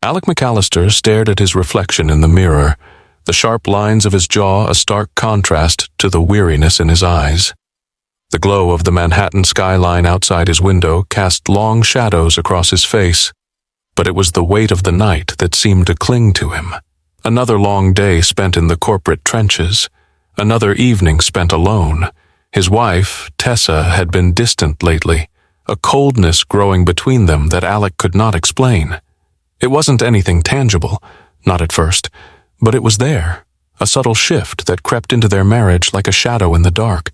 Alec McAllister stared at his reflection in the mirror, the sharp lines of his jaw a stark contrast to the weariness in his eyes. The glow of the Manhattan skyline outside his window cast long shadows across his face, but it was the weight of the night that seemed to cling to him. Another long day spent in the corporate trenches, another evening spent alone. His wife, Tessa, had been distant lately, a coldness growing between them that Alec could not explain. It wasn't anything tangible, not at first, but it was there, a subtle shift that crept into their marriage like a shadow in the dark.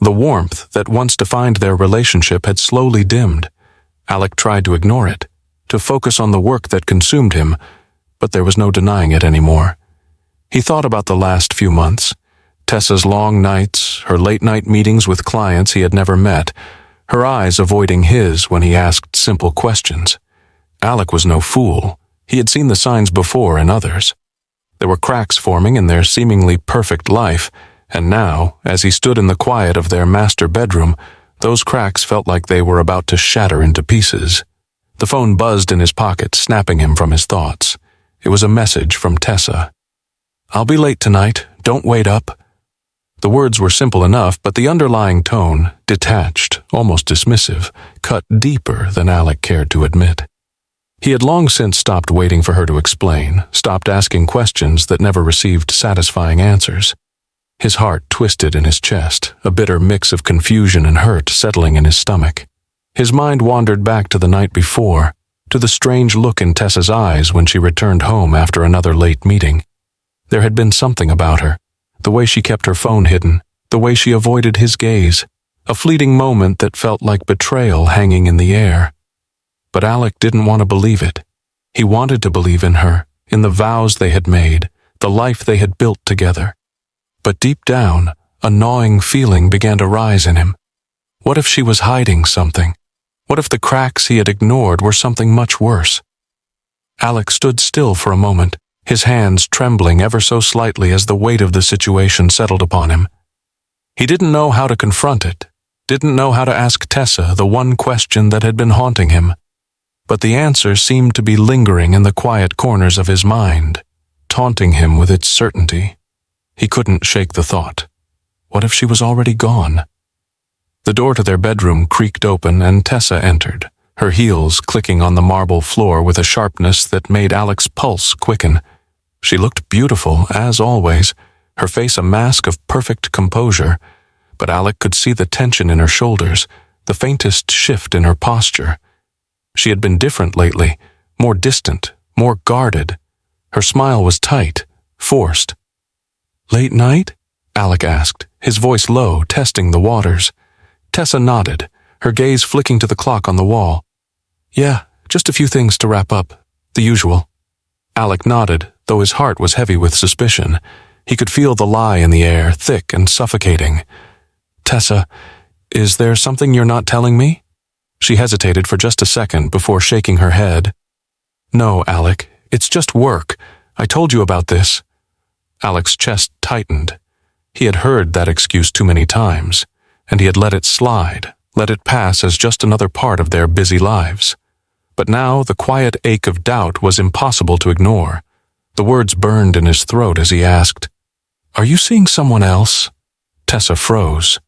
The warmth that once defined their relationship had slowly dimmed. Alec tried to ignore it, to focus on the work that consumed him, but there was no denying it anymore. He thought about the last few months, Tessa's long nights, her late-night meetings with clients he had never met, her eyes avoiding his when he asked simple questions. Alec was no fool. He had seen the signs before in others. There were cracks forming in their seemingly perfect life, and now, as he stood in the quiet of their master bedroom, those cracks felt like they were about to shatter into pieces. The phone buzzed in his pocket, snapping him from his thoughts. It was a message from Tessa. "I'll be late tonight. Don't wait up." The words were simple enough, but the underlying tone, detached, almost dismissive, cut deeper than Alec cared to admit. He had long since stopped waiting for her to explain, stopped asking questions that never received satisfying answers. His heart twisted in his chest, a bitter mix of confusion and hurt settling in his stomach. His mind wandered back to the night before, to the strange look in Tessa's eyes when she returned home after another late meeting. There had been something about her, the way she kept her phone hidden, the way she avoided his gaze, a fleeting moment that felt like betrayal hanging in the air. But Alec didn't want to believe it. He wanted to believe in her, in the vows they had made, the life they had built together. But deep down, a gnawing feeling began to rise in him. What if she was hiding something? What if the cracks he had ignored were something much worse? Alec stood still for a moment, his hands trembling ever so slightly as the weight of the situation settled upon him. He didn't know how to confront it, didn't know how to ask Tessa the one question that had been haunting him. But the answer seemed to be lingering in the quiet corners of his mind, taunting him with its certainty. He couldn't shake the thought. What if she was already gone? The door to their bedroom creaked open and Tessa entered, her heels clicking on the marble floor with a sharpness that made Alec's pulse quicken. She looked beautiful, as always, her face a mask of perfect composure, but Alec could see the tension in her shoulders, the faintest shift in her posture. She had been different lately, more distant, more guarded. Her smile was tight, forced. "Late night?" Alec asked, his voice low, testing the waters. Tessa nodded, her gaze flicking to the clock on the wall. "Yeah, just a few things to wrap up. The usual." Alec nodded, though his heart was heavy with suspicion. He could feel the lie in the air, thick and suffocating. "Tessa, is there something you're not telling me?" She hesitated for just a second before shaking her head. "No, Alec, it's just work. I told you about this." Alec's chest tightened. He had heard that excuse too many times, and he had let it slide, let it pass as just another part of their busy lives. But now the quiet ache of doubt was impossible to ignore. The words burned in his throat as he asked, "Are you seeing someone else?" Tessa froze.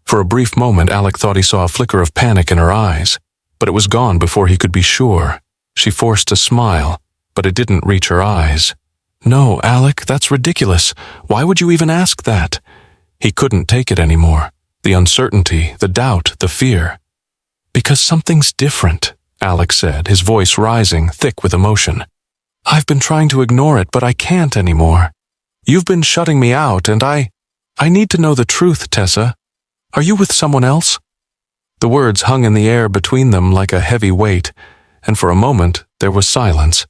For a brief moment, Alec thought he saw a flicker of panic in her eyes, but it was gone before he could be sure. She forced a smile, but it didn't reach her eyes. "No, Alec, that's ridiculous. Why would you even ask that?" He couldn't take it anymore. The uncertainty, the doubt, the fear. "Because something's different," Alec said, his voice rising, thick with emotion. "I've been trying to ignore it, but I can't anymore. You've been shutting me out, and I need to know the truth, Tessa. Are you with someone else?" The words hung in the air between them like a heavy weight, and for a moment there was silence.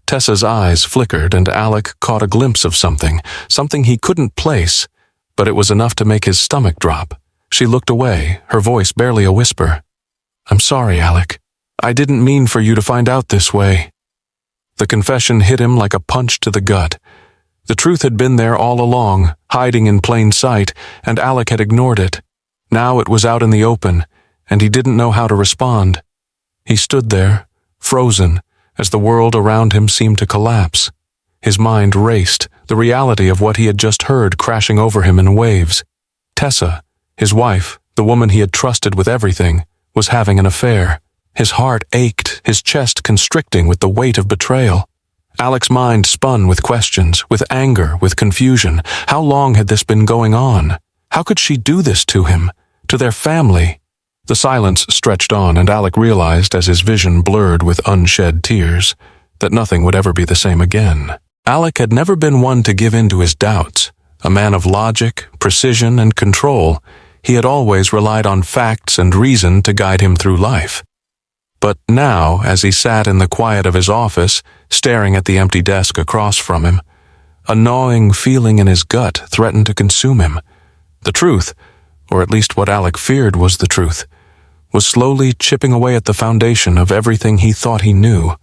Tessa's eyes flickered and Alec caught a glimpse of something he couldn't place, but it was enough to make his stomach drop. She looked away, her voice barely a whisper. "I'm sorry, Alec. I didn't mean for you to find out this way." The confession hit him like a punch to the gut. The truth had been there all along, hiding in plain sight, and Alec had ignored it. Now it was out in the open, and he didn't know how to respond. He stood there, frozen, as the world around him seemed to collapse. His mind raced, the reality of what he had just heard crashing over him in waves. Tessa, his wife, the woman he had trusted with everything, was having an affair. His heart ached, his chest constricting with the weight of betrayal. Alec's mind spun with questions, with anger, with confusion. How long had this been going on? How could she do this to him, to their family? The silence stretched on, and Alec realized, as his vision blurred with unshed tears, that nothing would ever be the same again. Alec had never been one to give in to his doubts. A man of logic, precision, and control, he had always relied on facts and reason to guide him through life. But now, as he sat in the quiet of his office, staring at the empty desk across from him, a gnawing feeling in his gut threatened to consume him. The truth, or at least what Alec feared was the truth, was slowly chipping away at the foundation of everything he thought he knew.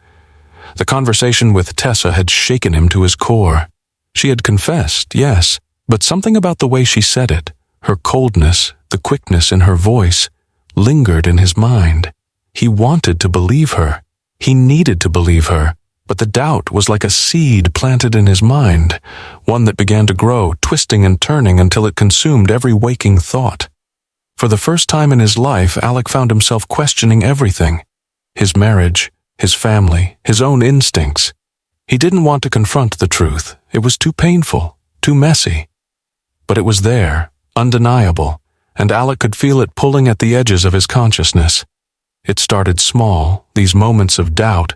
The conversation with Tessa had shaken him to his core. She had confessed, yes, but something about the way she said it, her coldness, the quickness in her voice, lingered in his mind. He wanted to believe her. He needed to believe her, but the doubt was like a seed planted in his mind, one that began to grow, twisting and turning until it consumed every waking thought. For the first time in his life, Alec found himself questioning everything: his marriage, his family, his own instincts. He didn't want to confront the truth. It was too painful, too messy. But it was there, undeniable, and Alec could feel it pulling at the edges of his consciousness. It started small, these moments of doubt,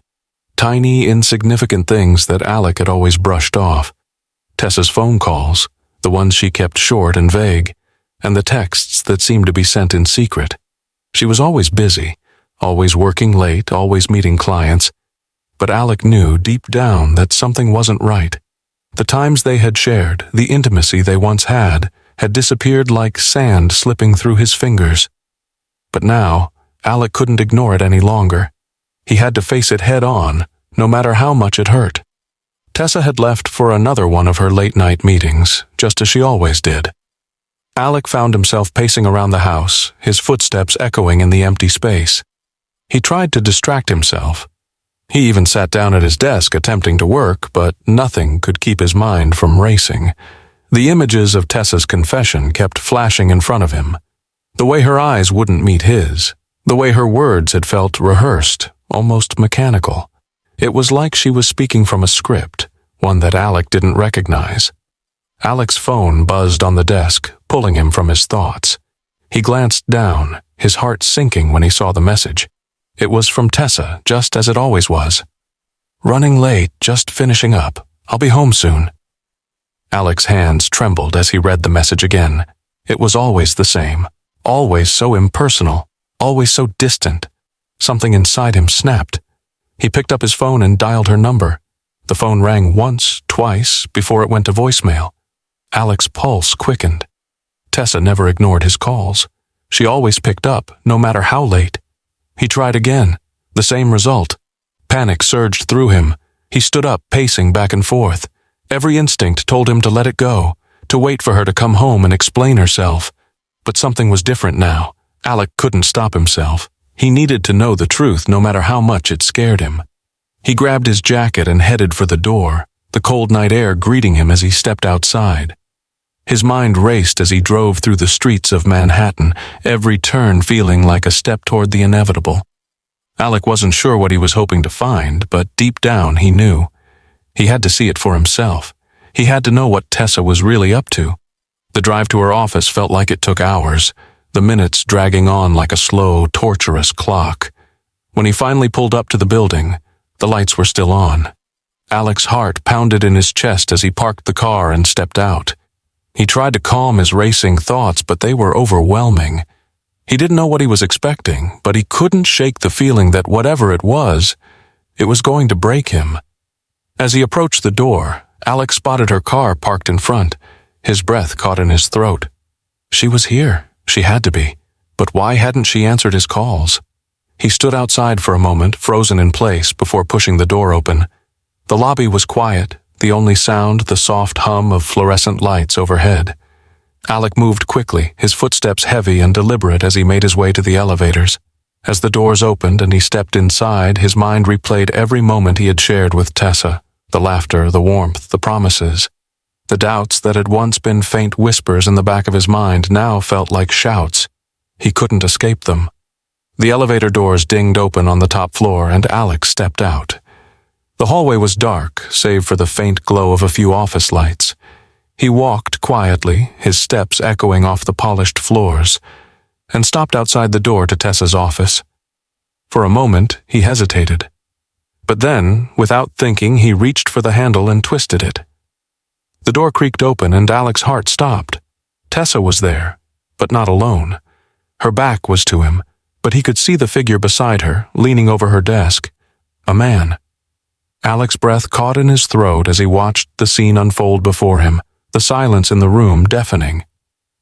tiny, insignificant things that Alec had always brushed off. Tessa's phone calls, the ones she kept short and vague, and the texts that seemed to be sent in secret. She was always busy, always working late, always meeting clients, but Alec knew deep down that something wasn't right. The times they had shared, the intimacy they once had disappeared like sand slipping through his fingers. But now, Alec couldn't ignore it any longer. He had to face it head on, no matter how much it hurt. Tessa had left for another one of her late-night meetings, just as she always did. Alec found himself pacing around the house, his footsteps echoing in the empty space. He tried to distract himself. He even sat down at his desk attempting to work, but nothing could keep his mind from racing. The images of Tessa's confession kept flashing in front of him. The way her eyes wouldn't meet his, the way her words had felt rehearsed, almost mechanical. It was like she was speaking from a script, one that Alec didn't recognize. Alec's phone buzzed on the desk, pulling him from his thoughts. He glanced down, his heart sinking when he saw the message. It was from Tessa, just as it always was. "Running late, just finishing up. I'll be home soon." Alec's hands trembled as he read the message again. It was always the same, always so impersonal, always so distant. Something inside him snapped. He picked up his phone and dialed her number. The phone rang once, twice, before it went to voicemail. Alec's pulse quickened. Tessa never ignored his calls. She always picked up, no matter how late. He tried again. The same result. Panic surged through him. He stood up, pacing back and forth. Every instinct told him to let it go, to wait for her to come home and explain herself. But something was different now. Alec couldn't stop himself. He needed to know the truth, no matter how much it scared him. He grabbed his jacket and headed for the door, the cold night air greeting him as he stepped outside. His mind raced as he drove through the streets of Manhattan, every turn feeling like a step toward the inevitable. Alec wasn't sure what he was hoping to find, but deep down he knew. He had to see it for himself. He had to know what Tessa was really up to. The drive to her office felt like it took hours, the minutes dragging on like a slow, torturous clock. When he finally pulled up to the building, the lights were still on. Alec's heart pounded in his chest as he parked the car and stepped out. He tried to calm his racing thoughts, but they were overwhelming. He didn't know what he was expecting, but he couldn't shake the feeling that whatever it was going to break him. As he approached the door, Alec spotted her car parked in front. His breath caught in his throat. She was here. She had to be. But why hadn't she answered his calls? He stood outside for a moment, frozen in place, before pushing the door open. The lobby was quiet, the only sound the soft hum of fluorescent lights overhead. Alec moved quickly, his footsteps heavy and deliberate as he made his way to the elevators. As the doors opened and he stepped inside, his mind replayed every moment he had shared with Tessa, the laughter, the warmth, the promises. The doubts that had once been faint whispers in the back of his mind now felt like shouts. He couldn't escape them. The elevator doors dinged open on the top floor, and Alec stepped out. The hallway was dark, save for the faint glow of a few office lights. He walked quietly, his steps echoing off the polished floors, and stopped outside the door to Tessa's office. For a moment, he hesitated. But then, without thinking, he reached for the handle and twisted it. The door creaked open, and Alec's heart stopped. Tessa was there, but not alone. Her back was to him, but he could see the figure beside her, leaning over her desk. A man. Alec's breath caught in his throat as he watched the scene unfold before him, the silence in the room deafening.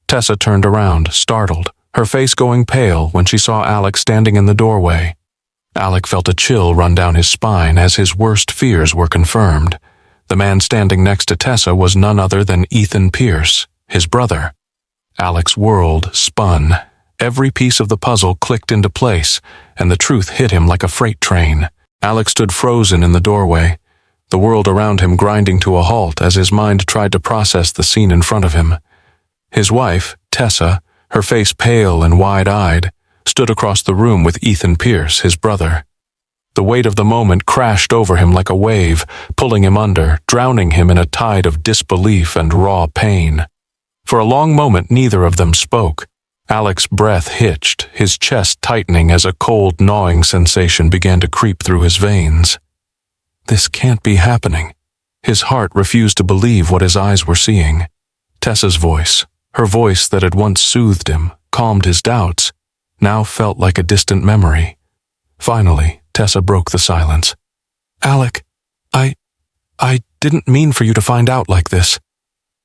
Tessa turned around, startled, her face going pale when she saw Alec standing in the doorway. Alec felt a chill run down his spine as his worst fears were confirmed. The man standing next to Tessa was none other than Ethan Pierce, his brother. Alec's world spun. Every piece of the puzzle clicked into place, and the truth hit him like a freight train. Alec stood frozen in the doorway, the world around him grinding to a halt as his mind tried to process the scene in front of him. His wife, Tessa, her face pale and wide-eyed, stood across the room with Ethan Pierce, his brother. The weight of the moment crashed over him like a wave, pulling him under, drowning him in a tide of disbelief and raw pain. For a long moment neither of them spoke. Alec's breath hitched, his chest tightening as a cold, gnawing sensation began to creep through his veins. This can't be happening. His heart refused to believe what his eyes were seeing. Tessa's voice, her voice that had once soothed him, calmed his doubts, now felt like a distant memory. Finally, Tessa broke the silence. "Alec, I didn't mean for you to find out like this."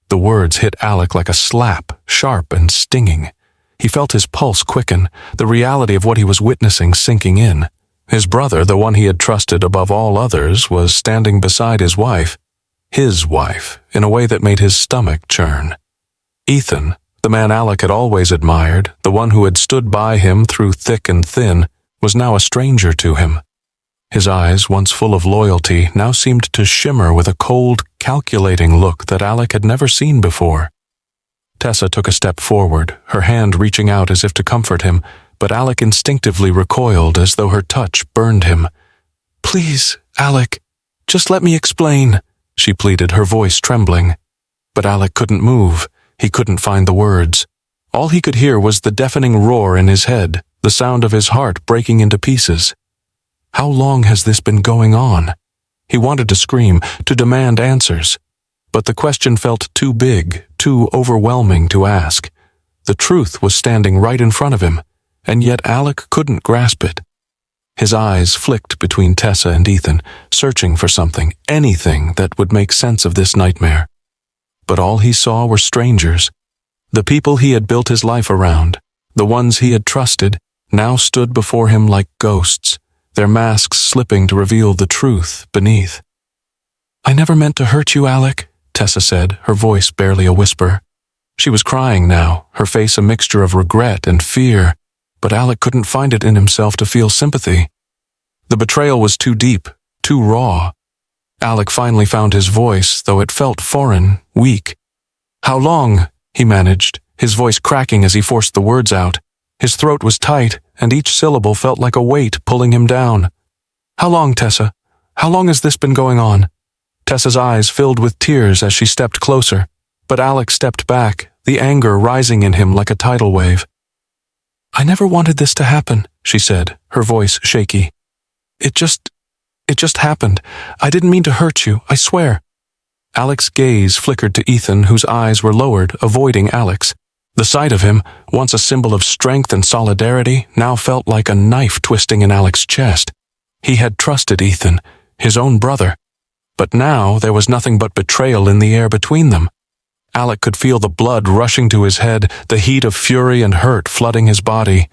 The words hit Alec like a slap, sharp and stinging. He felt his pulse quicken, the reality of what he was witnessing sinking in. His brother, the one he had trusted above all others, was standing beside his wife, in a way that made his stomach churn. Ethan, the man Alec had always admired, the one who had stood by him through thick and thin, was now a stranger to him. His eyes, once full of loyalty, now seemed to shimmer with a cold, calculating look that Alec had never seen before. Tessa took a step forward, her hand reaching out as if to comfort him, but Alec instinctively recoiled as though her touch burned him. "Please, Alec, just let me explain," she pleaded, her voice trembling. But Alec couldn't move. He couldn't find the words. All he could hear was the deafening roar in his head, the sound of his heart breaking into pieces. How long has this been going on? He wanted to scream, to demand answers. But the question felt too big, too overwhelming to ask. The truth was standing right in front of him, and yet Alec couldn't grasp it. His eyes flicked between Tessa and Ethan, searching for something, anything that would make sense of this nightmare. But all he saw were strangers. The people he had built his life around, the ones he had trusted, now stood before him like ghosts, their masks slipping to reveal the truth beneath. "I never meant to hurt you, Alec," Tessa said, her voice barely a whisper. She was crying now, her face a mixture of regret and fear, but Alec couldn't find it in himself to feel sympathy. The betrayal was too deep, too raw. Alec finally found his voice, though it felt foreign, weak. "How long?" he managed, his voice cracking as he forced the words out. His throat was tight, and each syllable felt like a weight pulling him down. "How long, Tessa? How long has this been going on?" Tessa's eyes filled with tears as she stepped closer, but Alec stepped back, the anger rising in him like a tidal wave. "I never wanted this to happen," she said, her voice shaky. It just happened. I didn't mean to hurt you, I swear." Alec's gaze flickered to Ethan, whose eyes were lowered, avoiding Alec's. The sight of him, once a symbol of strength and solidarity, now felt like a knife twisting in Alec's chest. He had trusted Ethan, his own brother. But now there was nothing but betrayal in the air between them. Alec could feel the blood rushing to his head, the heat of fury and hurt flooding his body.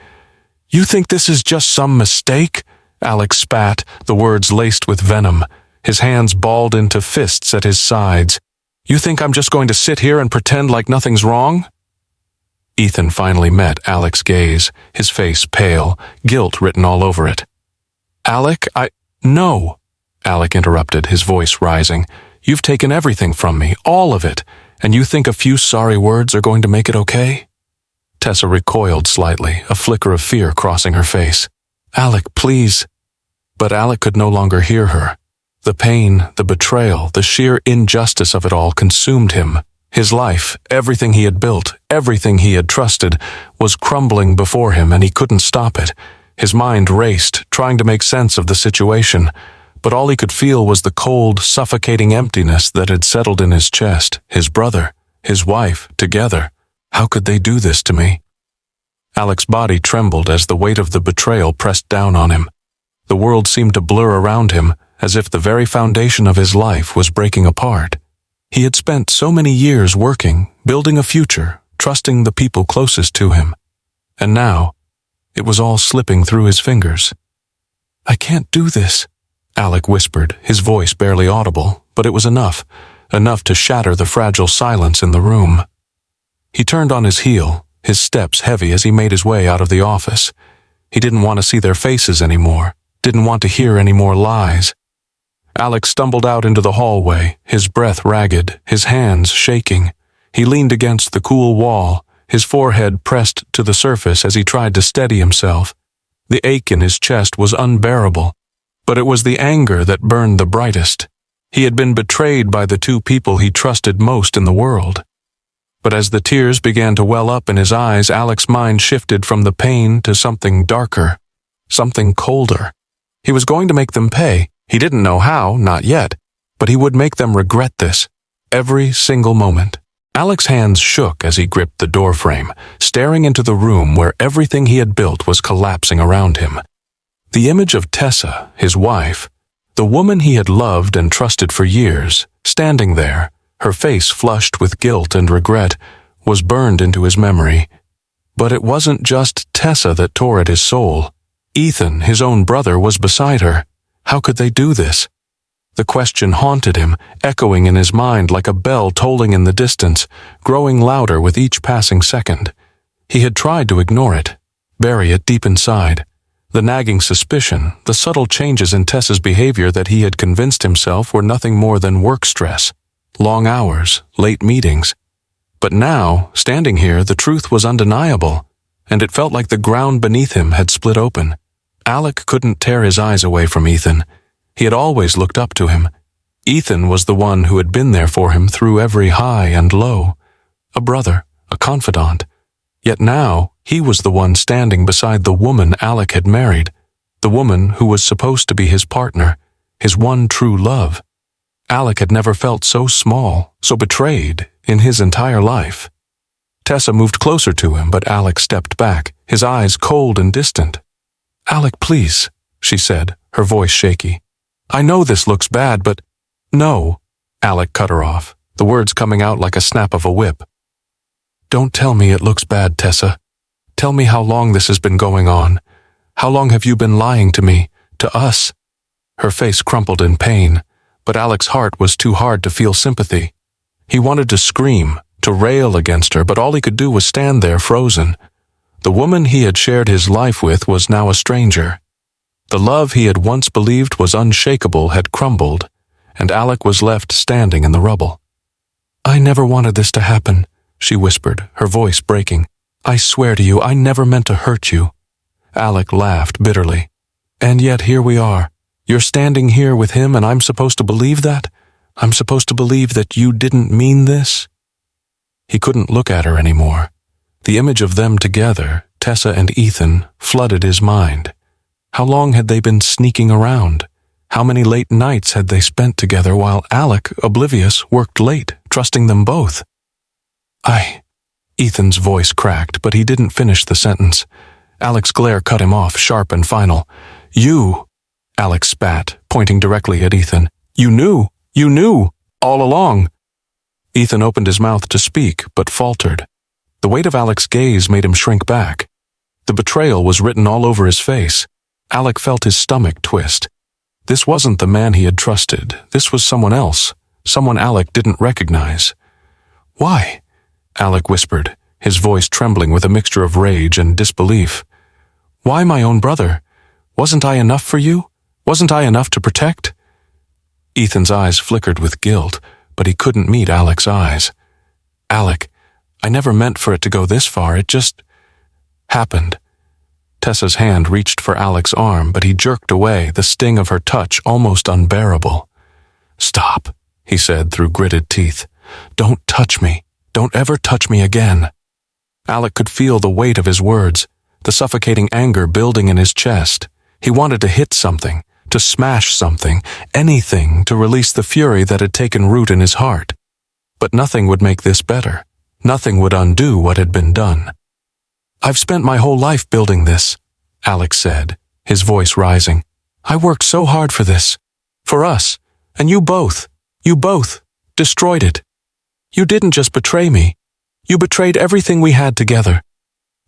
"You think this is just some mistake?" Alec spat, the words laced with venom, his hands balled into fists at his sides. "You think I'm just going to sit here and pretend like nothing's wrong?" Ethan finally met Alec's gaze, his face pale, guilt written all over it. "Alec, No," Alec interrupted, his voice rising. "You've taken everything from me, all of it, and you think a few sorry words are going to make it okay?" Tessa recoiled slightly, a flicker of fear crossing her face. "Alec, please." But Alec could no longer hear her. The pain, the betrayal, the sheer injustice of it all consumed him. His life, everything he had built, everything he had trusted, was crumbling before him, and he couldn't stop it. His mind raced, trying to make sense of the situation, but all he could feel was the cold, suffocating emptiness that had settled in his chest. His brother, his wife, together. How could they do this to me? Alec's body trembled as the weight of the betrayal pressed down on him. The world seemed to blur around him, as if the very foundation of his life was breaking apart. He had spent so many years working, building a future, trusting the people closest to him. And now, it was all slipping through his fingers. "I can't do this," Alec whispered, his voice barely audible, but it was enough to shatter the fragile silence in the room. He turned on his heel, his steps heavy as he made his way out of the office. He didn't want to see their faces anymore, didn't want to hear any more lies. Alec stumbled out into the hallway, his breath ragged, his hands shaking. He leaned against the cool wall, his forehead pressed to the surface as he tried to steady himself. The ache in his chest was unbearable, but it was the anger that burned the brightest. He had been betrayed by the two people he trusted most in the world. But as the tears began to well up in his eyes, Alec's mind shifted from the pain to something darker, something colder. He was going to make them pay. He didn't know how, not yet, but he would make them regret this, every single moment. Alec's hands shook as he gripped the doorframe, staring into the room where everything he had built was collapsing around him. The image of Tessa, his wife, the woman he had loved and trusted for years, standing there, her face flushed with guilt and regret, was burned into his memory. But it wasn't just Tessa that tore at his soul. Ethan, his own brother, was beside her. How could they do this? The question haunted him, echoing in his mind like a bell tolling in the distance, growing louder with each passing second. He had tried to ignore it, bury it deep inside. The nagging suspicion, the subtle changes in Tessa's behavior that he had convinced himself were nothing more than work stress, long hours, late meetings. But now, standing here, the truth was undeniable, and it felt like the ground beneath him had split open. Alec couldn't tear his eyes away from Ethan. He had always looked up to him. Ethan was the one who had been there for him through every high and low. A brother, a confidant. Yet now, he was the one standing beside the woman Alec had married, the woman who was supposed to be his partner, his one true love. Alec had never felt so small, so betrayed, in his entire life. Tessa moved closer to him, but Alec stepped back, his eyes cold and distant. "Alec, please," she said, her voice shaky. "I know this looks bad, but—" "No," Alec cut her off, the words coming out like a snap of a whip. "Don't tell me it looks bad, Tessa. Tell me how long this has been going on. How long have you been lying to me, to us?" Her face crumpled in pain, but Alec's heart was too hard to feel sympathy. He wanted to scream, to rail against her, but all he could do was stand there frozen. The woman he had shared his life with was now a stranger. The love he had once believed was unshakable had crumbled, and Alec was left standing in the rubble. "I never wanted this to happen," she whispered, her voice breaking. "I swear to you, I never meant to hurt you." Alec laughed bitterly. "And yet here we are. You're standing here with him, and I'm supposed to believe that? I'm supposed to believe that you didn't mean this?" He couldn't look at her anymore. The image of them together, Tessa and Ethan, flooded his mind. How long had they been sneaking around? How many late nights had they spent together while Alec, oblivious, worked late, trusting them both? Ethan's voice cracked, but he didn't finish the sentence. Alec's glare cut him off, sharp and final. "You," Alec spat, pointing directly at Ethan. You knew, all along." Ethan opened his mouth to speak, but faltered. The weight of Alec's gaze made him shrink back. The betrayal was written all over his face. Alec felt his stomach twist. This wasn't the man he had trusted. This was someone else, someone Alec didn't recognize. "Why?" Alec whispered, his voice trembling with a mixture of rage and disbelief. "Why my own brother? Wasn't I enough for you? Wasn't I enough to protect?" Ethan's eyes flickered with guilt, but he couldn't meet Alec's eyes. "Alec, I never meant for it to go this far. It just happened." Tessa's hand reached for Alec's arm, but he jerked away, the sting of her touch almost unbearable. "Stop," he said through gritted teeth. "Don't touch me. Don't ever touch me again." Alec could feel the weight of his words, the suffocating anger building in his chest. He wanted to hit something, to smash something, anything to release the fury that had taken root in his heart. But nothing would make this better. Nothing would undo what had been done. "I've spent my whole life building this," Alec said, his voice rising. "I worked so hard for this. For us. And you both destroyed it. You didn't just betray me. You betrayed everything we had together."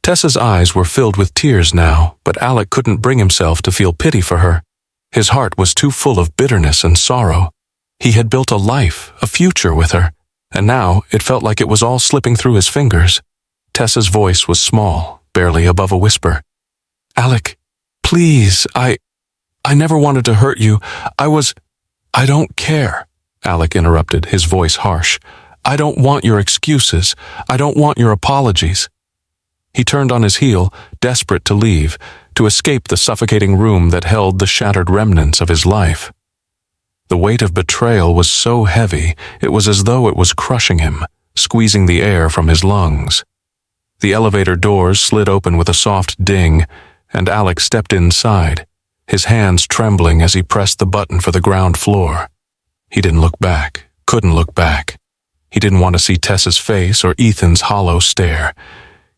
Tessa's eyes were filled with tears now, but Alec couldn't bring himself to feel pity for her. His heart was too full of bitterness and sorrow. He had built a life, a future with her, and now it felt like it was all slipping through his fingers. Tessa's voice was small, barely above a whisper. "Alec, please, I never wanted to hurt you. I don't care," Alec interrupted, his voice harsh. "I don't want your excuses. I don't want your apologies." He turned on his heel, desperate to leave, to escape the suffocating room that held the shattered remnants of his life. The weight of betrayal was so heavy, it was as though it was crushing him, squeezing the air from his lungs. The elevator doors slid open with a soft ding, and Alec stepped inside, his hands trembling as he pressed the button for the ground floor. He didn't look back, couldn't look back. He didn't want to see Tessa's face or Ethan's hollow stare.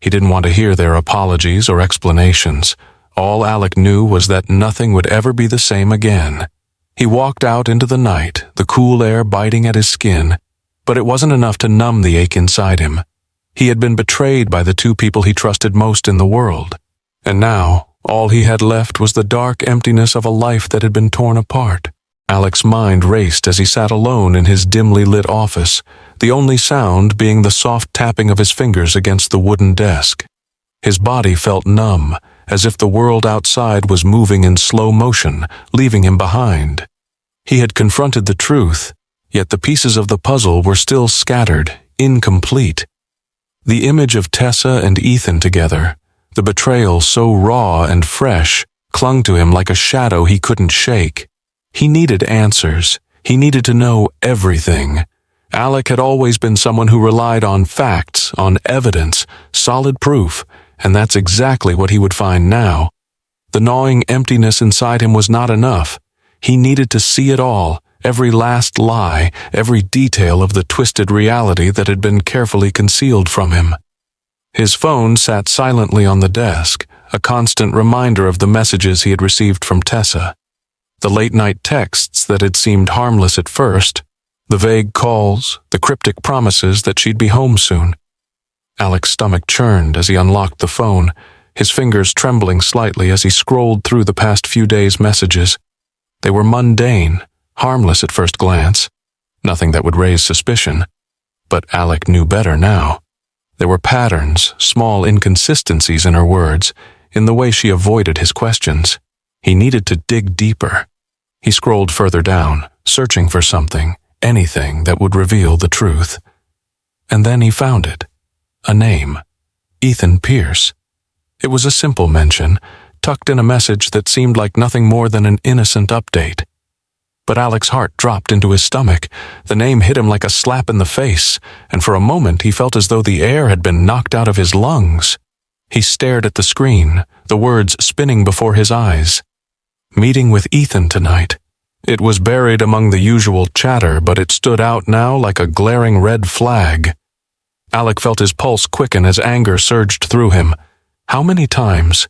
He didn't want to hear their apologies or explanations. All Alec knew was that nothing would ever be the same again. He walked out into the night, the cool air biting at his skin, but it wasn't enough to numb the ache inside him. He had been betrayed by the two people he trusted most in the world, and now all he had left was the dark emptiness of a life that had been torn apart. Alec's mind raced as he sat alone in his dimly lit office, the only sound being the soft tapping of his fingers against the wooden desk. His body felt numb, as if the world outside was moving in slow motion, leaving him behind. He had confronted the truth, yet the pieces of the puzzle were still scattered, incomplete. The image of Tessa and Ethan together, the betrayal so raw and fresh, clung to him like a shadow he couldn't shake. He needed answers. He needed to know everything. Alec had always been someone who relied on facts, on evidence, solid proof, and that's exactly what he would find now. The gnawing emptiness inside him was not enough. He needed to see it all, every last lie, every detail of the twisted reality that had been carefully concealed from him. His phone sat silently on the desk, a constant reminder of the messages he had received from Tessa. The late-night texts that had seemed harmless at first, the vague calls, the cryptic promises that she'd be home soon. Alec's stomach churned as he unlocked the phone, his fingers trembling slightly as he scrolled through the past few days' messages. They were mundane, harmless at first glance, nothing that would raise suspicion. But Alec knew better now. There were patterns, small inconsistencies in her words, in the way she avoided his questions. He needed to dig deeper. He scrolled further down, searching for something, anything that would reveal the truth. And then he found it. A name. Ethan Pierce. It was a simple mention, tucked in a message that seemed like nothing more than an innocent update. But Alec's heart dropped into his stomach. The name hit him like a slap in the face, and for a moment he felt as though the air had been knocked out of his lungs. He stared at the screen, the words spinning before his eyes. Meeting with Ethan tonight. It was buried among the usual chatter, but it stood out now like a glaring red flag. Alec felt his pulse quicken as anger surged through him. How many times?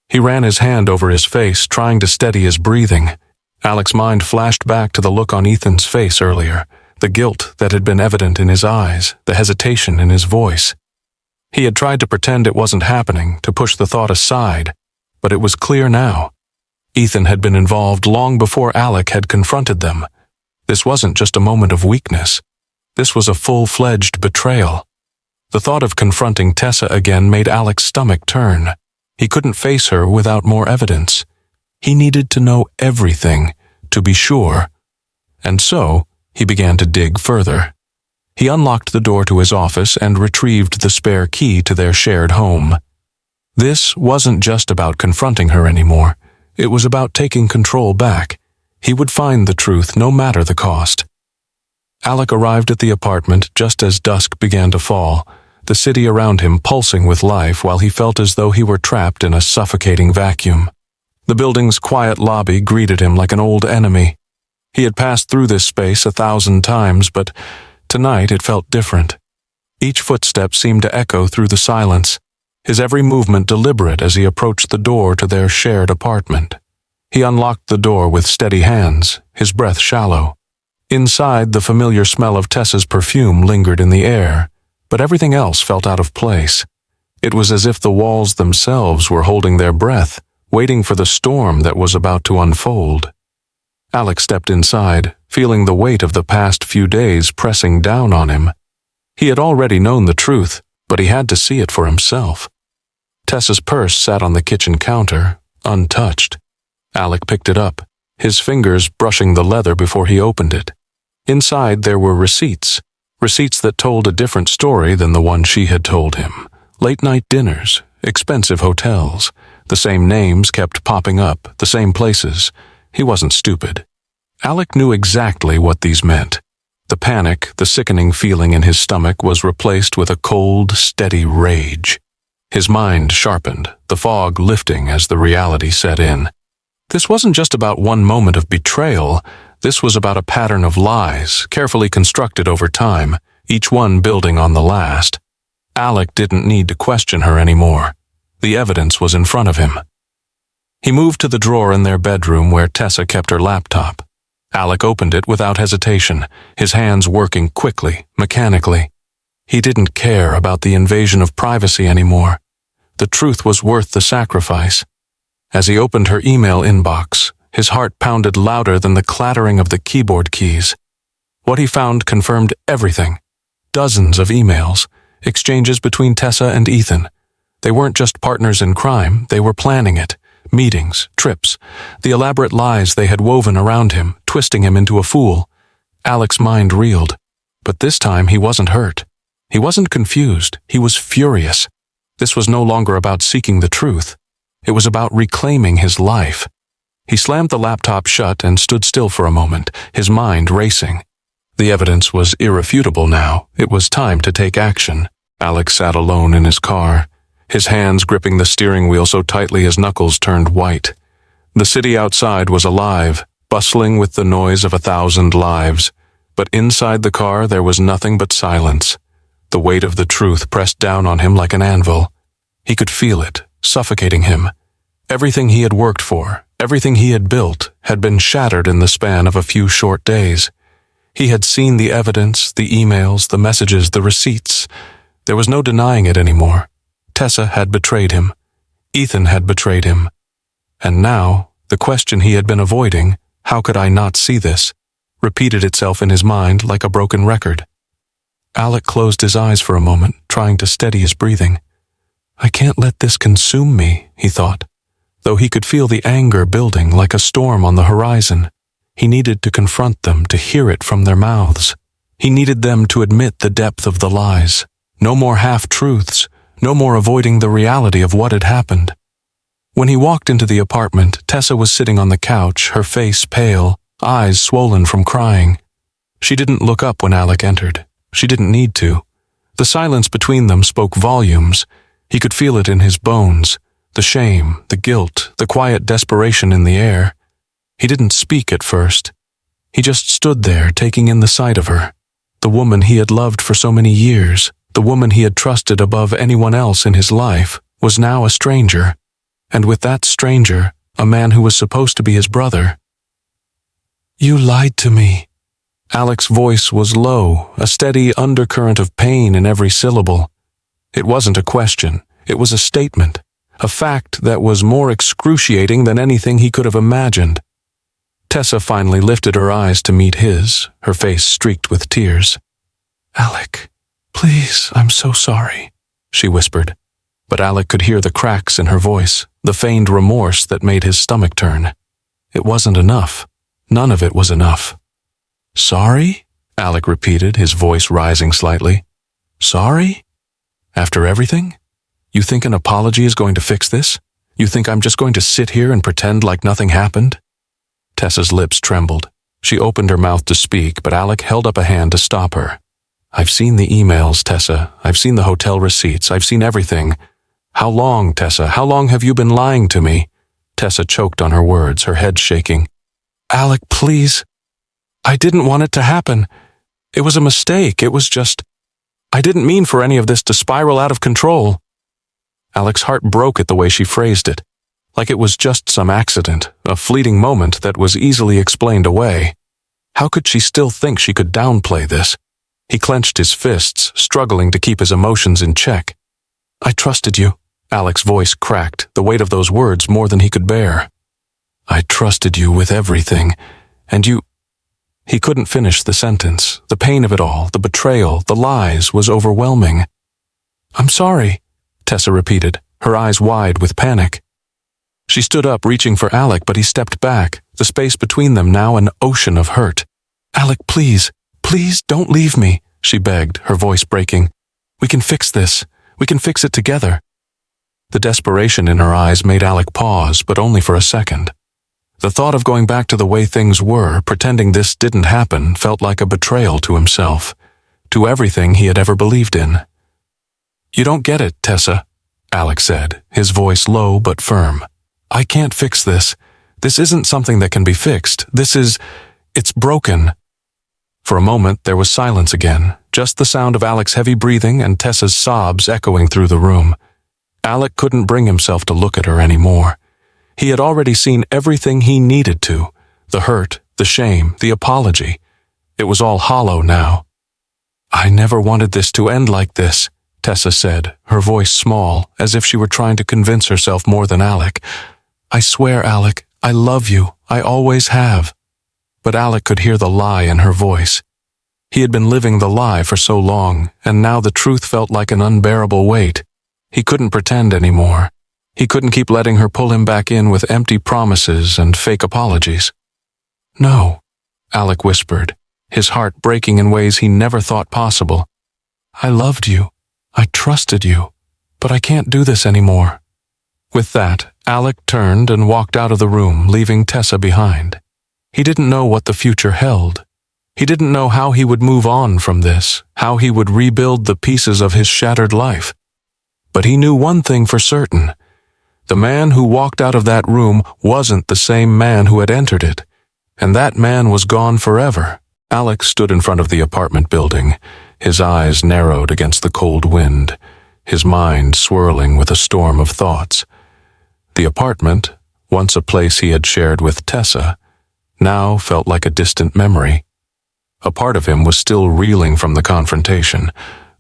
He ran his hand over his face, trying to steady his breathing. Alec's mind flashed back to the look on Ethan's face earlier, the guilt that had been evident in his eyes, the hesitation in his voice. He had tried to pretend it wasn't happening, to push the thought aside, but it was clear now. Ethan had been involved long before Alec had confronted them. This wasn't just a moment of weakness. This was a full-fledged betrayal. The thought of confronting Tessa again made Alec's stomach turn. He couldn't face her without more evidence. He needed to know everything, to be sure. And so, he began to dig further. He unlocked the door to his office and retrieved the spare key to their shared home. This wasn't just about confronting her anymore. It was about taking control back. He would find the truth no matter the cost. Alec arrived at the apartment just as dusk began to fall, the city around him pulsing with life while he felt as though he were trapped in a suffocating vacuum. The building's quiet lobby greeted him like an old enemy. He had passed through this space 1,000 times, but tonight it felt different. Each footstep seemed to echo through the silence, his every movement deliberate as he approached the door to their shared apartment. He unlocked the door with steady hands, his breath shallow. Inside, the familiar smell of Tessa's perfume lingered in the air, but everything else felt out of place. It was as if the walls themselves were holding their breath, waiting for the storm that was about to unfold. Alec stepped inside, feeling the weight of the past few days pressing down on him. He had already known the truth, but he had to see it for himself. Tessa's purse sat on the kitchen counter, untouched. Alec picked it up, his fingers brushing the leather before he opened it. Inside there were receipts that told a different story than the one she had told him. Late-night dinners, expensive hotels. The same names kept popping up, the same places. He wasn't stupid. Alec knew exactly what these meant. The panic, the sickening feeling in his stomach was replaced with a cold, steady rage. His mind sharpened, the fog lifting as the reality set in. This wasn't just about one moment of betrayal. This was about a pattern of lies, carefully constructed over time, each one building on the last. Alec didn't need to question her anymore. The evidence was in front of him. He moved to the drawer in their bedroom where Tessa kept her laptop. Alec opened it without hesitation, his hands working quickly, mechanically. He didn't care about the invasion of privacy anymore. The truth was worth the sacrifice. As he opened her email inbox, his heart pounded louder than the clattering of the keyboard keys. What he found confirmed everything. Dozens of emails, exchanges between Tessa and Ethan. They weren't just partners in crime, they were planning it. Meetings, trips, the elaborate lies they had woven around him, twisting him into a fool. Alec's mind reeled. But this time he wasn't hurt. He wasn't confused. He was furious. This was no longer about seeking the truth. It was about reclaiming his life. He slammed the laptop shut and stood still for a moment, his mind racing. The evidence was irrefutable now. It was time to take action. Alec sat alone in his car, his hands gripping the steering wheel so tightly his knuckles turned white. The city outside was alive, bustling with the noise of 1,000 lives. But inside the car there was nothing but silence. The weight of the truth pressed down on him like an anvil. He could feel it, suffocating him. Everything he had worked for, everything he had built, had been shattered in the span of a few short days. He had seen the evidence, the emails, the messages, the receipts. There was no denying it anymore. Tessa had betrayed him. Ethan had betrayed him. And now, the question he had been avoiding, how could I not see this, repeated itself in his mind like a broken record. Alec closed his eyes for a moment, trying to steady his breathing. I can't let this consume me, he thought. Though he could feel the anger building like a storm on the horizon, he needed to confront them, to hear it from their mouths. He needed them to admit the depth of the lies. No more half-truths, no more avoiding the reality of what had happened. When he walked into the apartment, Tessa was sitting on the couch, her face pale, eyes swollen from crying. She didn't look up when Alec entered. She didn't need to. The silence between them spoke volumes. He could feel it in his bones, the shame, the guilt, the quiet desperation in the air. He didn't speak at first. He just stood there, taking in the sight of her. The woman he had loved for so many years, the woman he had trusted above anyone else in his life, was now a stranger. And with that stranger, a man who was supposed to be his brother. You lied to me. Alec's voice was low, a steady undercurrent of pain in every syllable. It wasn't a question, it was a statement, a fact that was more excruciating than anything he could have imagined. Tessa finally lifted her eyes to meet his, her face streaked with tears. Alec, "Please, I'm so sorry," she whispered. But Alec could hear the cracks in her voice, the feigned remorse that made his stomach turn. It wasn't enough. None of it was enough. "Sorry?" Alec repeated, his voice rising slightly. "Sorry? After everything? You think an apology is going to fix this? You think I'm just going to sit here and pretend like nothing happened?" Tessa's lips trembled. She opened her mouth to speak, but Alec held up a hand to stop her. "I've seen the emails, Tessa. I've seen the hotel receipts. I've seen everything. How long, Tessa? How long have you been lying to me?" Tessa choked on her words, her head shaking. "Alec, please. I didn't want it to happen. It was a mistake. It was just... I didn't mean for any of this to spiral out of control." Alec's heart broke at the way she phrased it, like it was just some accident, a fleeting moment that was easily explained away. How could she still think she could downplay this? He clenched his fists, struggling to keep his emotions in check. "I trusted you." Alec's voice cracked, the weight of those words more than he could bear. "I trusted you with everything, and you—" He couldn't finish the sentence. The pain of it all, the betrayal, the lies, was overwhelming. "I'm sorry," Tessa repeated, her eyes wide with panic. She stood up, reaching for Alec, but he stepped back, the space between them now an ocean of hurt. "Alec, please, please don't leave me," she begged, her voice breaking. "We can fix this. We can fix it together." The desperation in her eyes made Alec pause, but only for a second. The thought of going back to the way things were, pretending this didn't happen, felt like a betrayal to himself, to everything he had ever believed in. "You don't get it, Tessa," Alec said, his voice low but firm. "I can't fix this. This isn't something that can be fixed. It's broken." For a moment there was silence again, just the sound of Alec's heavy breathing and Tessa's sobs echoing through the room. Alec couldn't bring himself to look at her anymore. He had already seen everything he needed to, the hurt, the shame, the apology. It was all hollow now. "I never wanted this to end like this," Tessa said, her voice small, as if she were trying to convince herself more than Alec. "I swear, Alec, I love you. I always have." But Alec could hear the lie in her voice. He had been living the lie for so long, and now the truth felt like an unbearable weight. He couldn't pretend anymore. He couldn't keep letting her pull him back in with empty promises and fake apologies. "No," Alec whispered, his heart breaking in ways he never thought possible. "I loved you. I trusted you. But I can't do this anymore." With that, Alec turned and walked out of the room, leaving Tessa behind. He didn't know what the future held. He didn't know how he would move on from this, how he would rebuild the pieces of his shattered life. But he knew one thing for certain. The man who walked out of that room wasn't the same man who had entered it, and that man was gone forever. Alec stood in front of the apartment building, his eyes narrowed against the cold wind, his mind swirling with a storm of thoughts. The apartment, once a place he had shared with Tessa, now felt like a distant memory. A part of him was still reeling from the confrontation,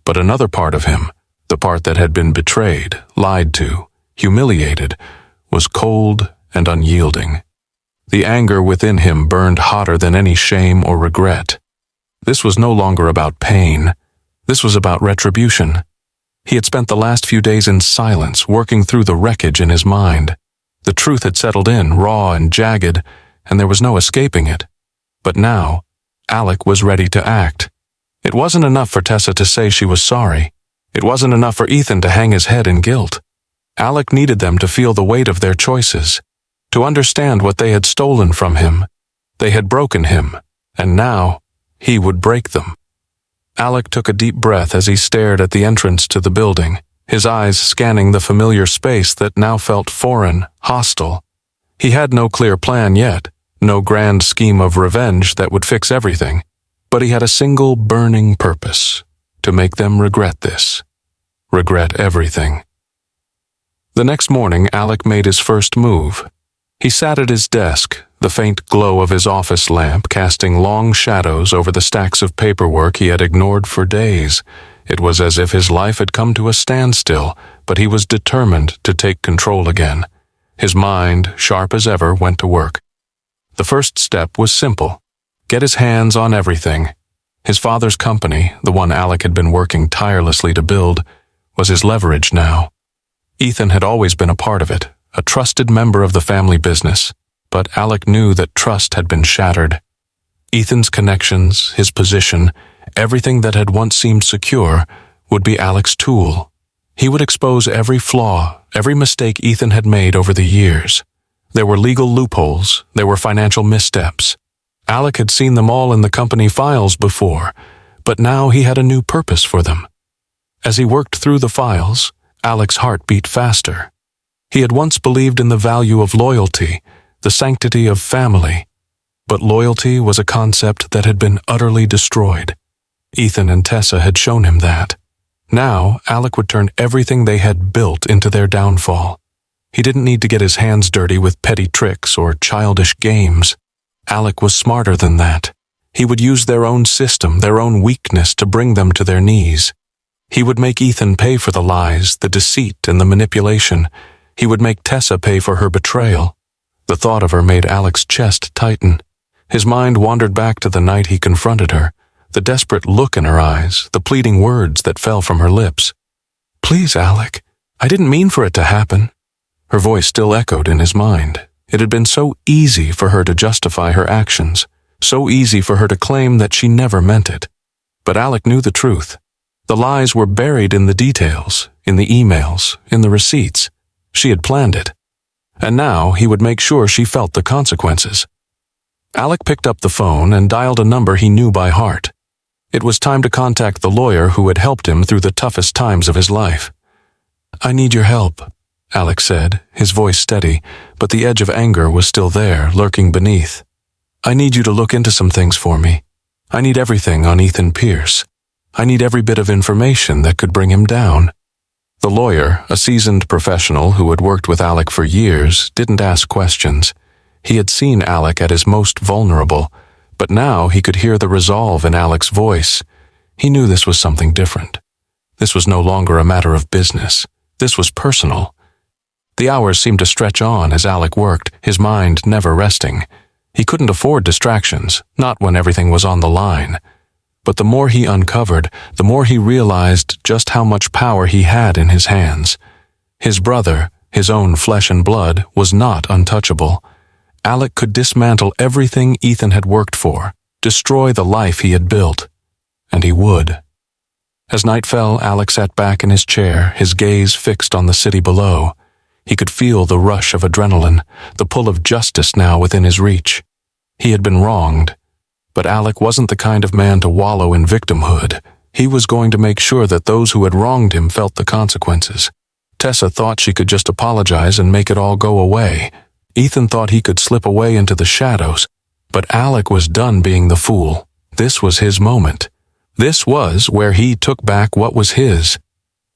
but another part of him, the part that had been betrayed, lied to, humiliated, was cold and unyielding. The anger within him burned hotter than any shame or regret. This was no longer about pain. This was about retribution. He had spent the last few days in silence, working through the wreckage in his mind. The truth had settled in, raw and jagged, and there was no escaping it. But now, Alec was ready to act. It wasn't enough for Tessa to say she was sorry. It wasn't enough for Ethan to hang his head in guilt. Alec needed them to feel the weight of their choices, to understand what they had stolen from him. They had broken him, and now he would break them. Alec took a deep breath as he stared at the entrance to the building, his eyes scanning the familiar space that now felt foreign, hostile. He had no clear plan yet, no grand scheme of revenge that would fix everything, but he had a single burning purpose: to make them regret this, regret everything. The next morning, Alec made his first move. He sat at his desk, the faint glow of his office lamp casting long shadows over the stacks of paperwork he had ignored for days. It was as if his life had come to a standstill, but he was determined to take control again. His mind, sharp as ever, went to work. The first step was simple: get his hands on everything. His father's company, the one Alec had been working tirelessly to build, was his leverage now. Ethan had always been a part of it, a trusted member of the family business, but Alec knew that trust had been shattered. Ethan's connections, his position, everything that had once seemed secure, would be Alec's tool. He would expose every flaw, every mistake Ethan had made over the years. There were legal loopholes, there were financial missteps. Alec had seen them all in the company files before, but now he had a new purpose for them. As he worked through the files, Alec's heart beat faster. He had once believed in the value of loyalty, the sanctity of family, but loyalty was a concept that had been utterly destroyed. Ethan and Tessa had shown him that. Now, Alec would turn everything they had built into their downfall. He didn't need to get his hands dirty with petty tricks or childish games. Alec was smarter than that. He would use their own system, their own weakness to bring them to their knees. He would make Ethan pay for the lies, the deceit, and the manipulation. He would make Tessa pay for her betrayal. The thought of her made Alec's chest tighten. His mind wandered back to the night he confronted her, the desperate look in her eyes, the pleading words that fell from her lips. "Please, Alec, I didn't mean for it to happen." Her voice still echoed in his mind. It had been so easy for her to justify her actions, so easy for her to claim that she never meant it. But Alec knew the truth. The lies were buried in the details, in the emails, in the receipts. She had planned it. And now he would make sure she felt the consequences. Alec picked up the phone and dialed a number he knew by heart. It was time to contact the lawyer who had helped him through the toughest times of his life. "I need your help," Alec said, his voice steady, but the edge of anger was still there, lurking beneath. "I need you to look into some things for me. I need everything on Ethan Pierce. I need every bit of information that could bring him down." The lawyer, a seasoned professional who had worked with Alec for years, didn't ask questions. He had seen Alec at his most vulnerable, but now he could hear the resolve in Alec's voice. He knew this was something different. This was no longer a matter of business. This was personal. The hours seemed to stretch on as Alec worked, his mind never resting. He couldn't afford distractions, not when everything was on the line. But the more he uncovered, the more he realized just how much power he had in his hands. His brother, his own flesh and blood, was not untouchable. Alec could dismantle everything Ethan had worked for, destroy the life he had built. And he would. As night fell, Alec sat back in his chair, his gaze fixed on the city below. He could feel the rush of adrenaline, the pull of justice now within his reach. He had been wronged. But Alec wasn't the kind of man to wallow in victimhood. He was going to make sure that those who had wronged him felt the consequences. Tessa thought she could just apologize and make it all go away. Ethan thought he could slip away into the shadows. But Alec was done being the fool. This was his moment. This was where he took back what was his.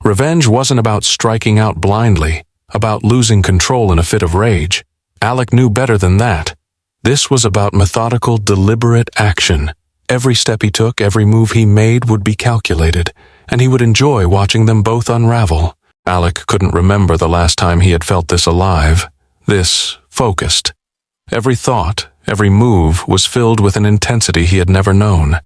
Revenge wasn't about striking out blindly, about losing control in a fit of rage. Alec knew better than that. This was about methodical, deliberate action. Every step he took, every move he made would be calculated, and he would enjoy watching them both unravel. Alec couldn't remember the last time he had felt this alive, this focused. Every thought, every move was filled with an intensity he had never known.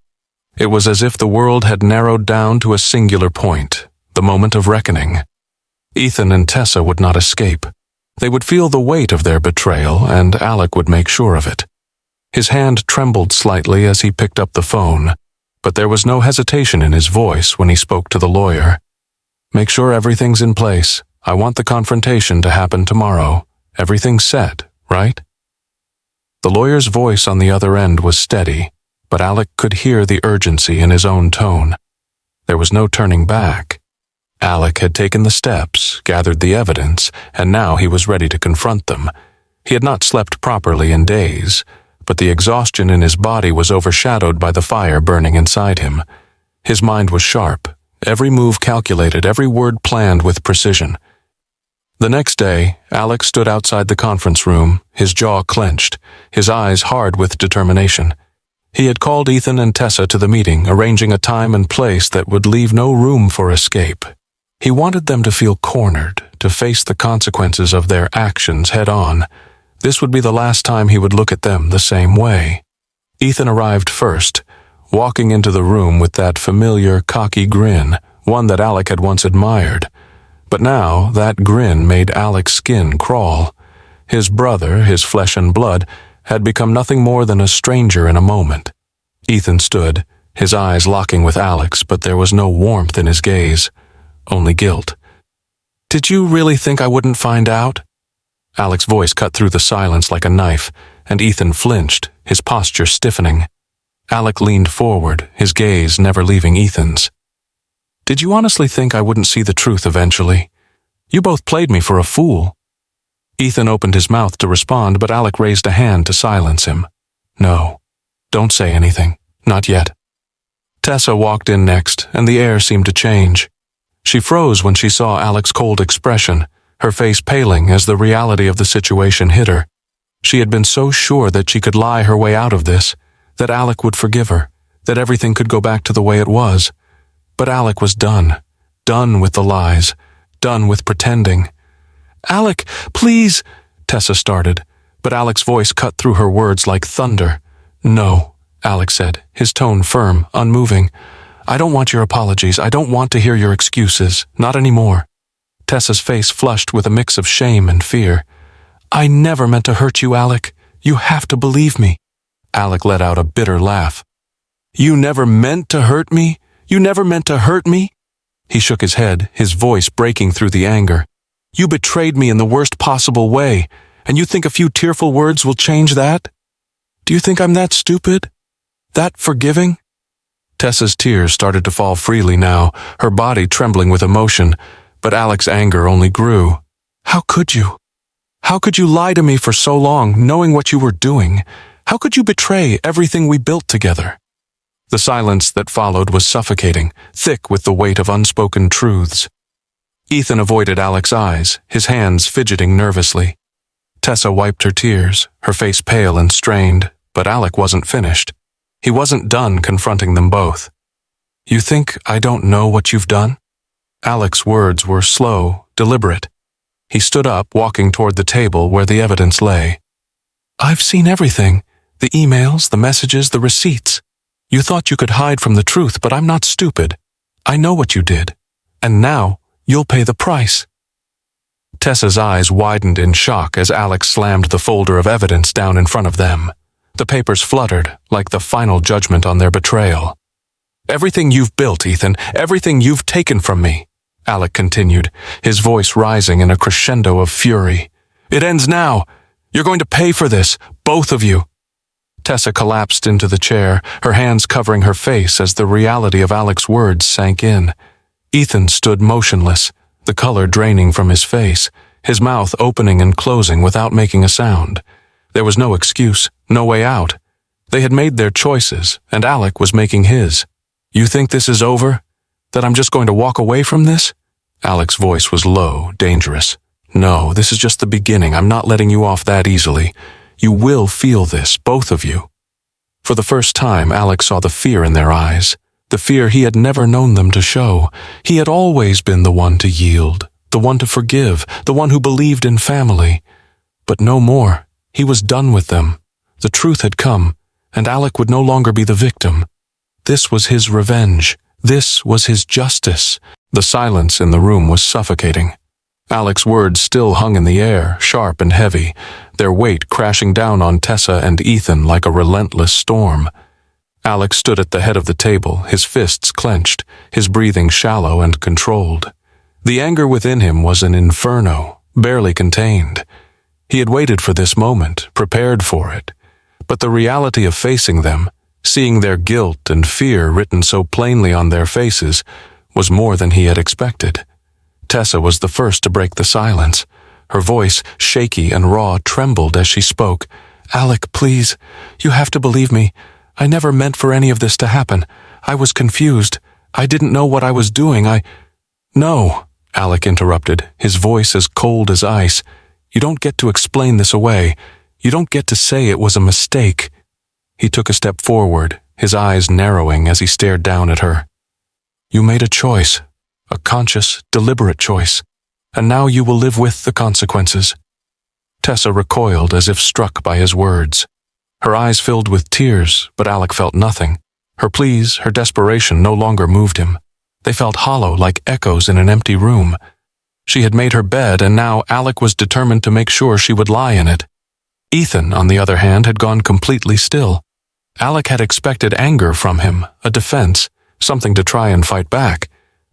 It was as if the world had narrowed down to a singular point, the moment of reckoning. Ethan and Tessa would not escape. They would feel the weight of their betrayal, and Alec would make sure of it. His hand trembled slightly as he picked up the phone, but there was no hesitation in his voice when he spoke to the lawyer. "Make sure everything's in place. I want the confrontation to happen tomorrow. Everything's set, right?" The lawyer's voice on the other end was steady, but Alec could hear the urgency in his own tone. There was no turning back. Alec had taken the steps, gathered the evidence, and now he was ready to confront them. He had not slept properly in days, but the exhaustion in his body was overshadowed by the fire burning inside him. His mind was sharp, every move calculated, every word planned with precision. The next day, Alec stood outside the conference room, his jaw clenched, his eyes hard with determination. He had called Ethan and Tessa to the meeting, arranging a time and place that would leave no room for escape. He wanted them to feel cornered, to face the consequences of their actions head-on. This would be the last time he would look at them the same way. Ethan arrived first, walking into the room with that familiar, cocky grin, one that Alec had once admired. But now that grin made Alec's skin crawl. His brother, his flesh and blood, had become nothing more than a stranger in a moment. Ethan stood, his eyes locking with Alec's, but there was no warmth in his gaze, only guilt. "Did you really think I wouldn't find out?" Alec's voice cut through the silence like a knife, and Ethan flinched, his posture stiffening. Alec leaned forward, his gaze never leaving Ethan's. "Did you honestly think I wouldn't see the truth eventually? You both played me for a fool." Ethan opened his mouth to respond, but Alec raised a hand to silence him. "No, don't say anything, not yet." Tessa walked in next, and the air seemed to change. She froze when she saw Alec's cold expression, her face paling as the reality of the situation hit her. She had been so sure that she could lie her way out of this, that Alec would forgive her, that everything could go back to the way it was. But Alec was done with the lies, done with pretending. "Alec, please," Tessa started, but Alec's voice cut through her words like thunder. "No," Alec said, his tone firm, unmoving. "I don't want your apologies. I don't want to hear your excuses. Not anymore." Tessa's face flushed with a mix of shame and fear. "I never meant to hurt you, Alec. You have to believe me." Alec let out a bitter laugh. "You never meant to hurt me? You never meant to hurt me?" He shook his head, his voice breaking through the anger. "You betrayed me in the worst possible way, and you think a few tearful words will change that? Do you think I'm that stupid? That forgiving?" Tessa's tears started to fall freely now, her body trembling with emotion, but Alec's anger only grew. "How could you? How could you lie to me for so long, knowing what you were doing? How could you betray everything we built together?" The silence that followed was suffocating, thick with the weight of unspoken truths. Ethan avoided Alec's eyes, his hands fidgeting nervously. Tessa wiped her tears, her face pale and strained, but Alec wasn't finished. He wasn't done confronting them both. "You think I don't know what you've done?" Alec's words were slow, deliberate. He stood up, walking toward the table where the evidence lay. "I've seen everything. The emails, the messages, the receipts. You thought you could hide from the truth, but I'm not stupid. I know what you did. And now, you'll pay the price." Tessa's eyes widened in shock as Alec slammed the folder of evidence down in front of them. The papers fluttered, like the final judgment on their betrayal. "Everything you've built, Ethan, everything you've taken from me," Alec continued, his voice rising in a crescendo of fury. "It ends now. You're going to pay for this, both of you." Tessa collapsed into the chair, her hands covering her face as the reality of Alec's words sank in. Ethan stood motionless, the color draining from his face, his mouth opening and closing without making a sound. There was no excuse, no way out. They had made their choices, and Alec was making his. "You think this is over? That I'm just going to walk away from this?" Alec's voice was low, dangerous. "No, this is just the beginning. I'm not letting you off that easily. You will feel this, both of you." For the first time, Alec saw the fear in their eyes, the fear he had never known them to show. He had always been the one to yield, the one to forgive, the one who believed in family. But no more. He was done with them. The truth had come, and Alec would no longer be the victim. This was his revenge. This was his justice. The silence in the room was suffocating. Alec's words still hung in the air, sharp and heavy, their weight crashing down on Tessa and Ethan like a relentless storm. Alec stood at the head of the table, his fists clenched, his breathing shallow and controlled. The anger within him was an inferno, barely contained. He had waited for this moment, prepared for it. But the reality of facing them, seeing their guilt and fear written so plainly on their faces, was more than he had expected. Tessa was the first to break the silence. Her voice, shaky and raw, trembled as she spoke. "Alec, please, you have to believe me. I never meant for any of this to happen. I was confused. I didn't know what I was doing. "No," Alec interrupted, his voice as cold as ice. "You don't get to explain this away. You don't get to say it was a mistake." He took a step forward, his eyes narrowing as he stared down at her. "You made a choice. A conscious, deliberate choice, and now you will live with the consequences." Tessa recoiled as if struck by his words. Her eyes filled with tears, but Alec felt nothing. Her pleas, her desperation no longer moved him. They felt hollow like echoes in an empty room. She had made her bed, and now Alec was determined to make sure she would lie in it. Ethan, on the other hand, had gone completely still. Alec had expected anger from him, a defense, something to try and fight back.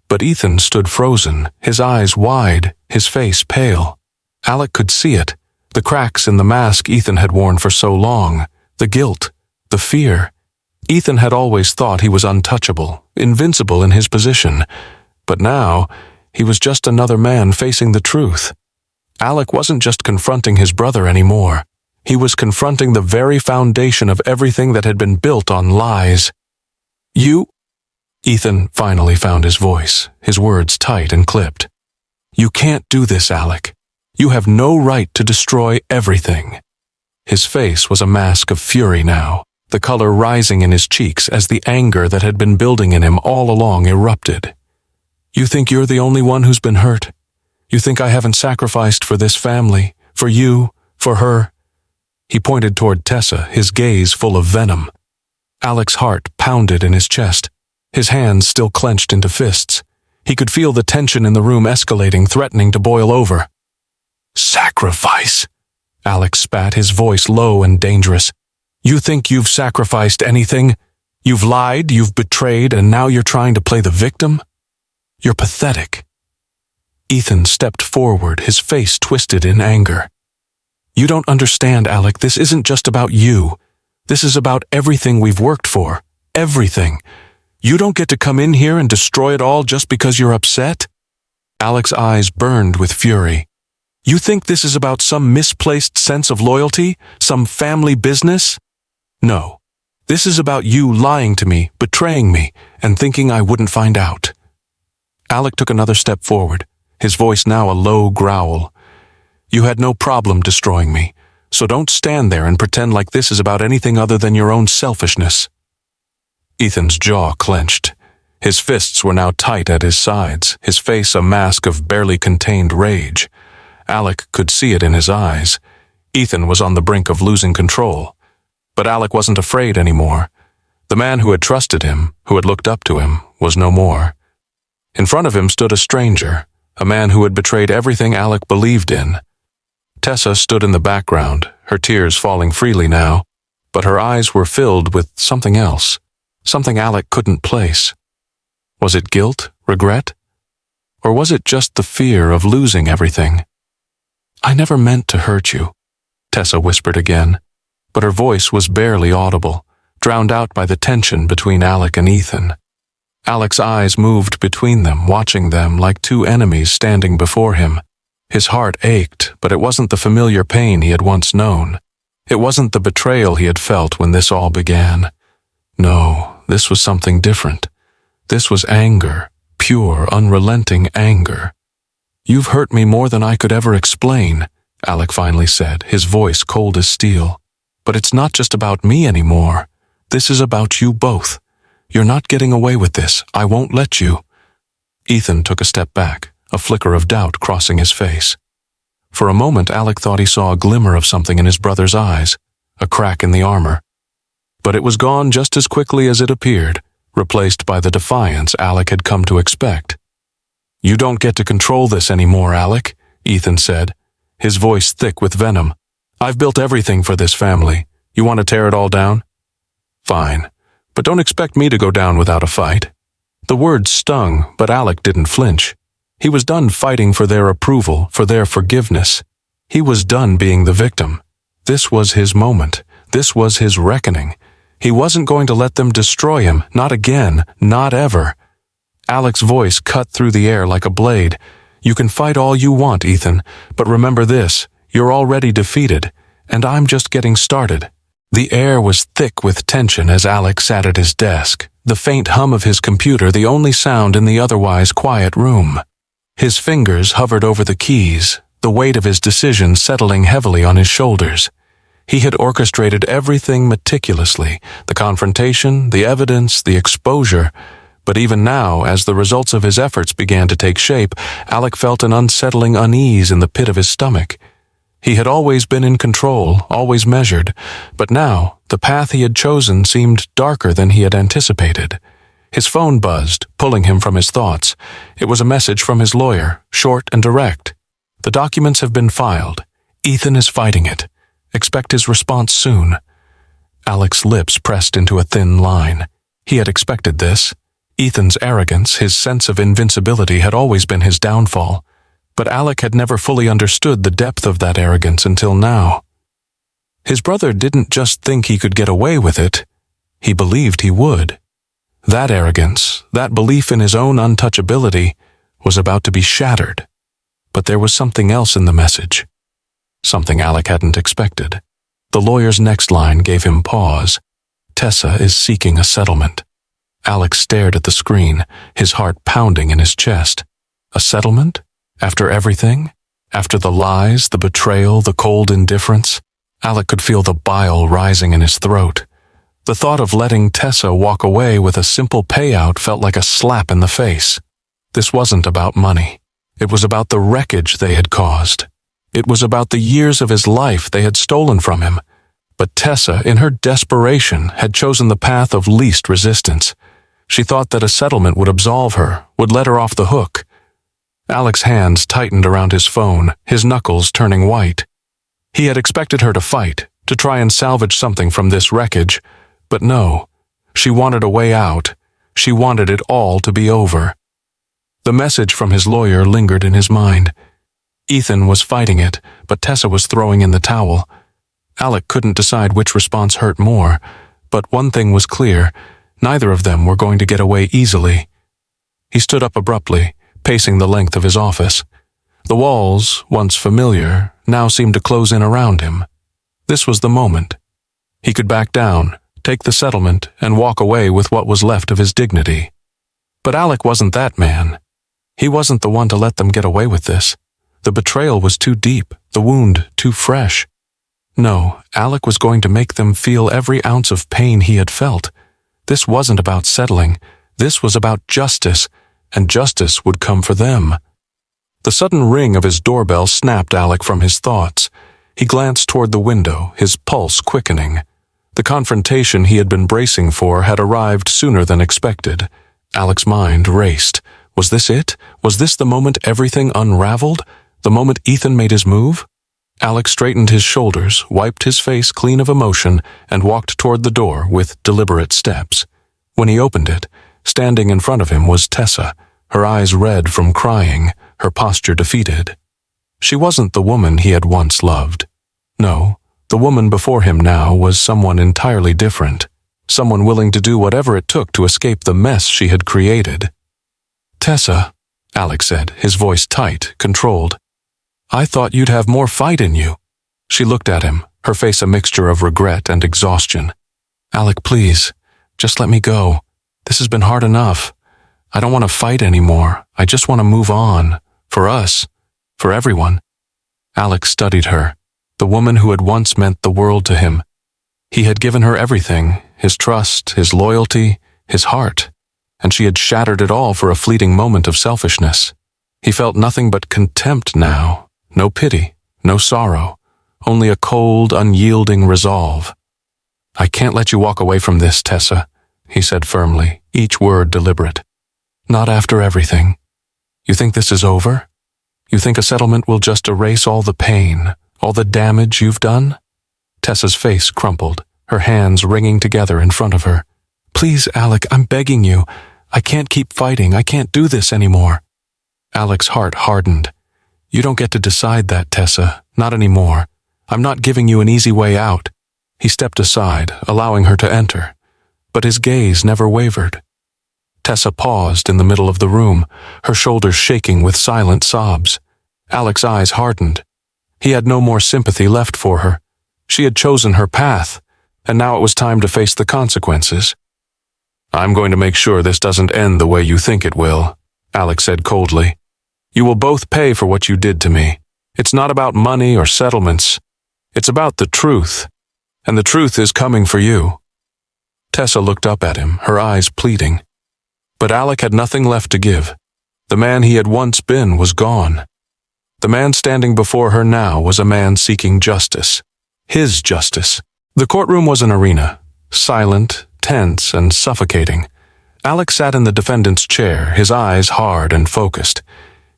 But Ethan stood frozen, his eyes wide, his face pale. Alec could see it, the cracks in the mask Ethan had worn for so long, the guilt, the fear. Ethan had always thought he was untouchable, invincible in his position. But now, he was just another man facing the truth. Alec wasn't just confronting his brother anymore. He was confronting the very foundation of everything that had been built on lies. "You—" Ethan finally found his voice, his words tight and clipped. "You can't do this, Alec. You have no right to destroy everything." His face was a mask of fury now, the color rising in his cheeks as the anger that had been building in him all along erupted. "You think you're the only one who's been hurt? You think I haven't sacrificed for this family, for you, for her?" He pointed toward Tessa, his gaze full of venom. Alec's heart pounded in his chest, his hands still clenched into fists. He could feel the tension in the room escalating, threatening to boil over. "Sacrifice?" Alec spat, his voice low and dangerous. "You think you've sacrificed anything? You've lied, you've betrayed, and now you're trying to play the victim? You're pathetic." Ethan stepped forward, his face twisted in anger. "You don't understand, Alec. This isn't just about you. This is about everything we've worked for. Everything. You don't get to come in here and destroy it all just because you're upset?" Alec's eyes burned with fury. "You think this is about some misplaced sense of loyalty? Some family business? No. This is about you lying to me, betraying me, and thinking I wouldn't find out." Alec took another step forward, his voice now a low growl. "You had no problem destroying me, so don't stand there and pretend like this is about anything other than your own selfishness." Ethan's jaw clenched. His fists were now tight at his sides, his face a mask of barely contained rage. Alec could see it in his eyes. Ethan was on the brink of losing control. But Alec wasn't afraid anymore. The man who had trusted him, who had looked up to him, was no more. In front of him stood a stranger, a man who had betrayed everything Alec believed in. Tessa stood in the background, her tears falling freely now, but her eyes were filled with something else, something Alec couldn't place. Was it guilt, regret? Or was it just the fear of losing everything? "I never meant to hurt you," Tessa whispered again, but her voice was barely audible, drowned out by the tension between Alec and Ethan. Alec's eyes moved between them, watching them like two enemies standing before him. His heart ached, but it wasn't the familiar pain he had once known. It wasn't the betrayal he had felt when this all began. No, this was something different. This was anger, pure, unrelenting anger. "You've hurt me more than I could ever explain," Alec finally said, his voice cold as steel. "But it's not just about me anymore. This is about you both. You're not getting away with this. I won't let you." Ethan took a step back, a flicker of doubt crossing his face. For a moment, Alec thought he saw a glimmer of something in his brother's eyes, a crack in the armor. But it was gone just as quickly as it appeared, replaced by the defiance Alec had come to expect. "You don't get to control this anymore, Alec," Ethan said, his voice thick with venom. "I've built everything for this family. You want to tear it all down? Fine, but don't expect me to go down without a fight." The words stung, but Alec didn't flinch. He was done fighting for their approval, for their forgiveness. He was done being the victim. This was his moment. This was his reckoning. He wasn't going to let them destroy him, not again, not ever. Alec's voice cut through the air like a blade. "You can fight all you want, Ethan, but remember this, you're already defeated, and I'm just getting started." The air was thick with tension as Alec sat at his desk, the faint hum of his computer the only sound in the otherwise quiet room. His fingers hovered over the keys, the weight of his decision settling heavily on his shoulders. He had orchestrated everything meticulously, the confrontation, the evidence, the exposure. But even now, as the results of his efforts began to take shape, Alec felt an unsettling unease in the pit of his stomach. He had always been in control, always measured, but now The path he had chosen seemed darker than he had anticipated. His phone buzzed, pulling him from his thoughts. It was a message from his lawyer, short and direct. "The documents have been filed. Ethan is fighting it. Expect his response soon." Alec's lips pressed into a thin line. He had expected this. Ethan's arrogance, his sense of invincibility, had always been his downfall. But Alec had never fully understood the depth of that arrogance until now. His brother didn't just think he could get away with it. He believed he would. That arrogance, that belief in his own untouchability, was about to be shattered. But there was something else in the message. Something Alec hadn't expected. The lawyer's next line gave him pause. "Tessa is seeking a settlement." Alec stared at the screen, his heart pounding in his chest. A settlement? After everything? After the lies, the betrayal, the cold indifference? Alec could feel the bile rising in his throat. The thought of letting Tessa walk away with a simple payout felt like a slap in the face. This wasn't about money. It was about the wreckage they had caused. It was about the years of his life they had stolen from him. But Tessa, in her desperation, had chosen the path of least resistance. She thought that a settlement would absolve her, would let her off the hook. Alec's hands tightened around his phone, his knuckles turning white. He had expected her to fight, to try and salvage something from this wreckage. But no, she wanted a way out. She wanted it all to be over. The message from his lawyer lingered in his mind. Ethan was fighting it, but Tessa was throwing in the towel. Alec couldn't decide which response hurt more, but one thing was clear: neither of them were going to get away easily. He stood up abruptly, pacing the length of his office. The walls, once familiar, now seemed to close in around him. This was the moment. He could back down, take the settlement, and walk away with what was left of his dignity. But Alec wasn't that man. He wasn't the one to let them get away with this. The betrayal was too deep, the wound too fresh. No, Alec was going to make them feel every ounce of pain he had felt. This wasn't about settling. This was about justice, and justice would come for them. The sudden ring of his doorbell snapped Alec from his thoughts. He glanced toward the window, his pulse quickening. The confrontation he had been bracing for had arrived sooner than expected. Alec's mind raced. Was this it? Was this the moment everything unraveled? The moment Ethan made his move? Alec straightened his shoulders, wiped his face clean of emotion, and walked toward the door with deliberate steps. When he opened it, standing in front of him was Tessa, her eyes red from crying, her posture defeated. She wasn't the woman he had once loved. No, the woman before him now was someone entirely different, someone willing to do whatever it took to escape the mess she had created. "Tessa," Alec said, his voice tight, controlled. "I thought you'd have more fight in you." She looked at him, her face a mixture of regret and exhaustion. "Alec, please, just let me go. This has been hard enough. I don't want to fight anymore. I just want to move on. For us. For everyone." Alec studied her, the woman who had once meant the world to him. He had given her everything, his trust, his loyalty, his heart, and she had shattered it all for a fleeting moment of selfishness. He felt nothing but contempt now, no pity, no sorrow, only a cold, unyielding resolve. "I can't let you walk away from this, Tessa," he said firmly, each word deliberate. "Not after everything. You think this is over? You think a settlement will just erase all the pain, all the damage you've done?" Tessa's face crumpled, her hands wringing together in front of her. "Please, Alec, I'm begging you. I can't keep fighting. I can't do this anymore." Alec's heart hardened. "You don't get to decide that, Tessa. Not anymore. I'm not giving you an easy way out." He stepped aside, allowing her to enter. But his gaze never wavered. Tessa paused in the middle of the room, her shoulders shaking with silent sobs. Alec's eyes hardened. He had no more sympathy left for her. She had chosen her path, and now it was time to face the consequences. "I'm going to make sure this doesn't end the way you think it will," Alec said coldly. "You will both pay for what you did to me. It's not about money or settlements. It's about the truth, and the truth is coming for you." Tessa looked up at him, her eyes pleading. But Alec had nothing left to give. The man he had once been was gone. The man standing before her now was a man seeking justice. His justice. The courtroom was an arena, silent, tense, and suffocating. Alec sat in the defendant's chair, his eyes hard and focused.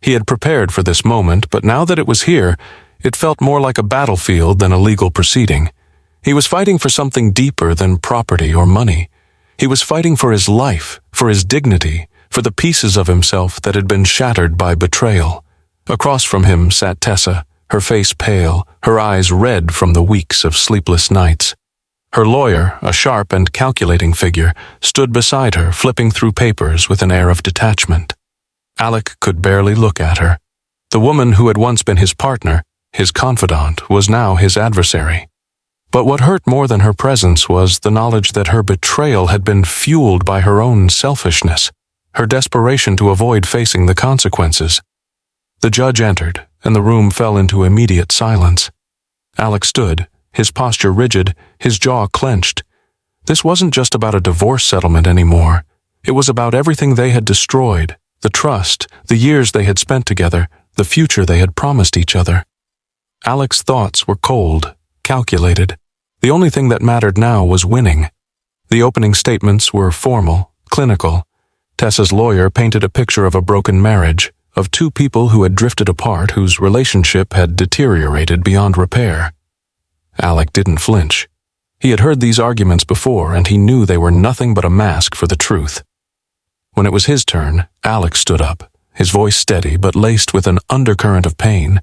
He had prepared for this moment, but now that it was here, it felt more like a battlefield than a legal proceeding. He was fighting for something deeper than property or money. He was fighting for his life, for his dignity, for the pieces of himself that had been shattered by betrayal. Across from him sat Tessa, her face pale, her eyes red from the weeks of sleepless nights. Her lawyer, a sharp and calculating figure, stood beside her, flipping through papers with an air of detachment. Alec could barely look at her. The woman who had once been his partner, his confidant, was now his adversary. But what hurt more than her presence was the knowledge that her betrayal had been fueled by her own selfishness, her desperation to avoid facing the consequences. The judge entered, and the room fell into immediate silence. Alec stood, his posture rigid, his jaw clenched. This wasn't just about a divorce settlement anymore. It was about everything they had destroyed, the trust, the years they had spent together, the future they had promised each other. Alec's thoughts were cold, calculated. The only thing that mattered now was winning. The opening statements were formal, clinical. Tessa's lawyer painted a picture of a broken marriage, of two people who had drifted apart, whose relationship had deteriorated beyond repair. Alec didn't flinch. He had heard these arguments before, and he knew they were nothing but a mask for the truth. When it was his turn, Alec stood up, his voice steady but laced with an undercurrent of pain.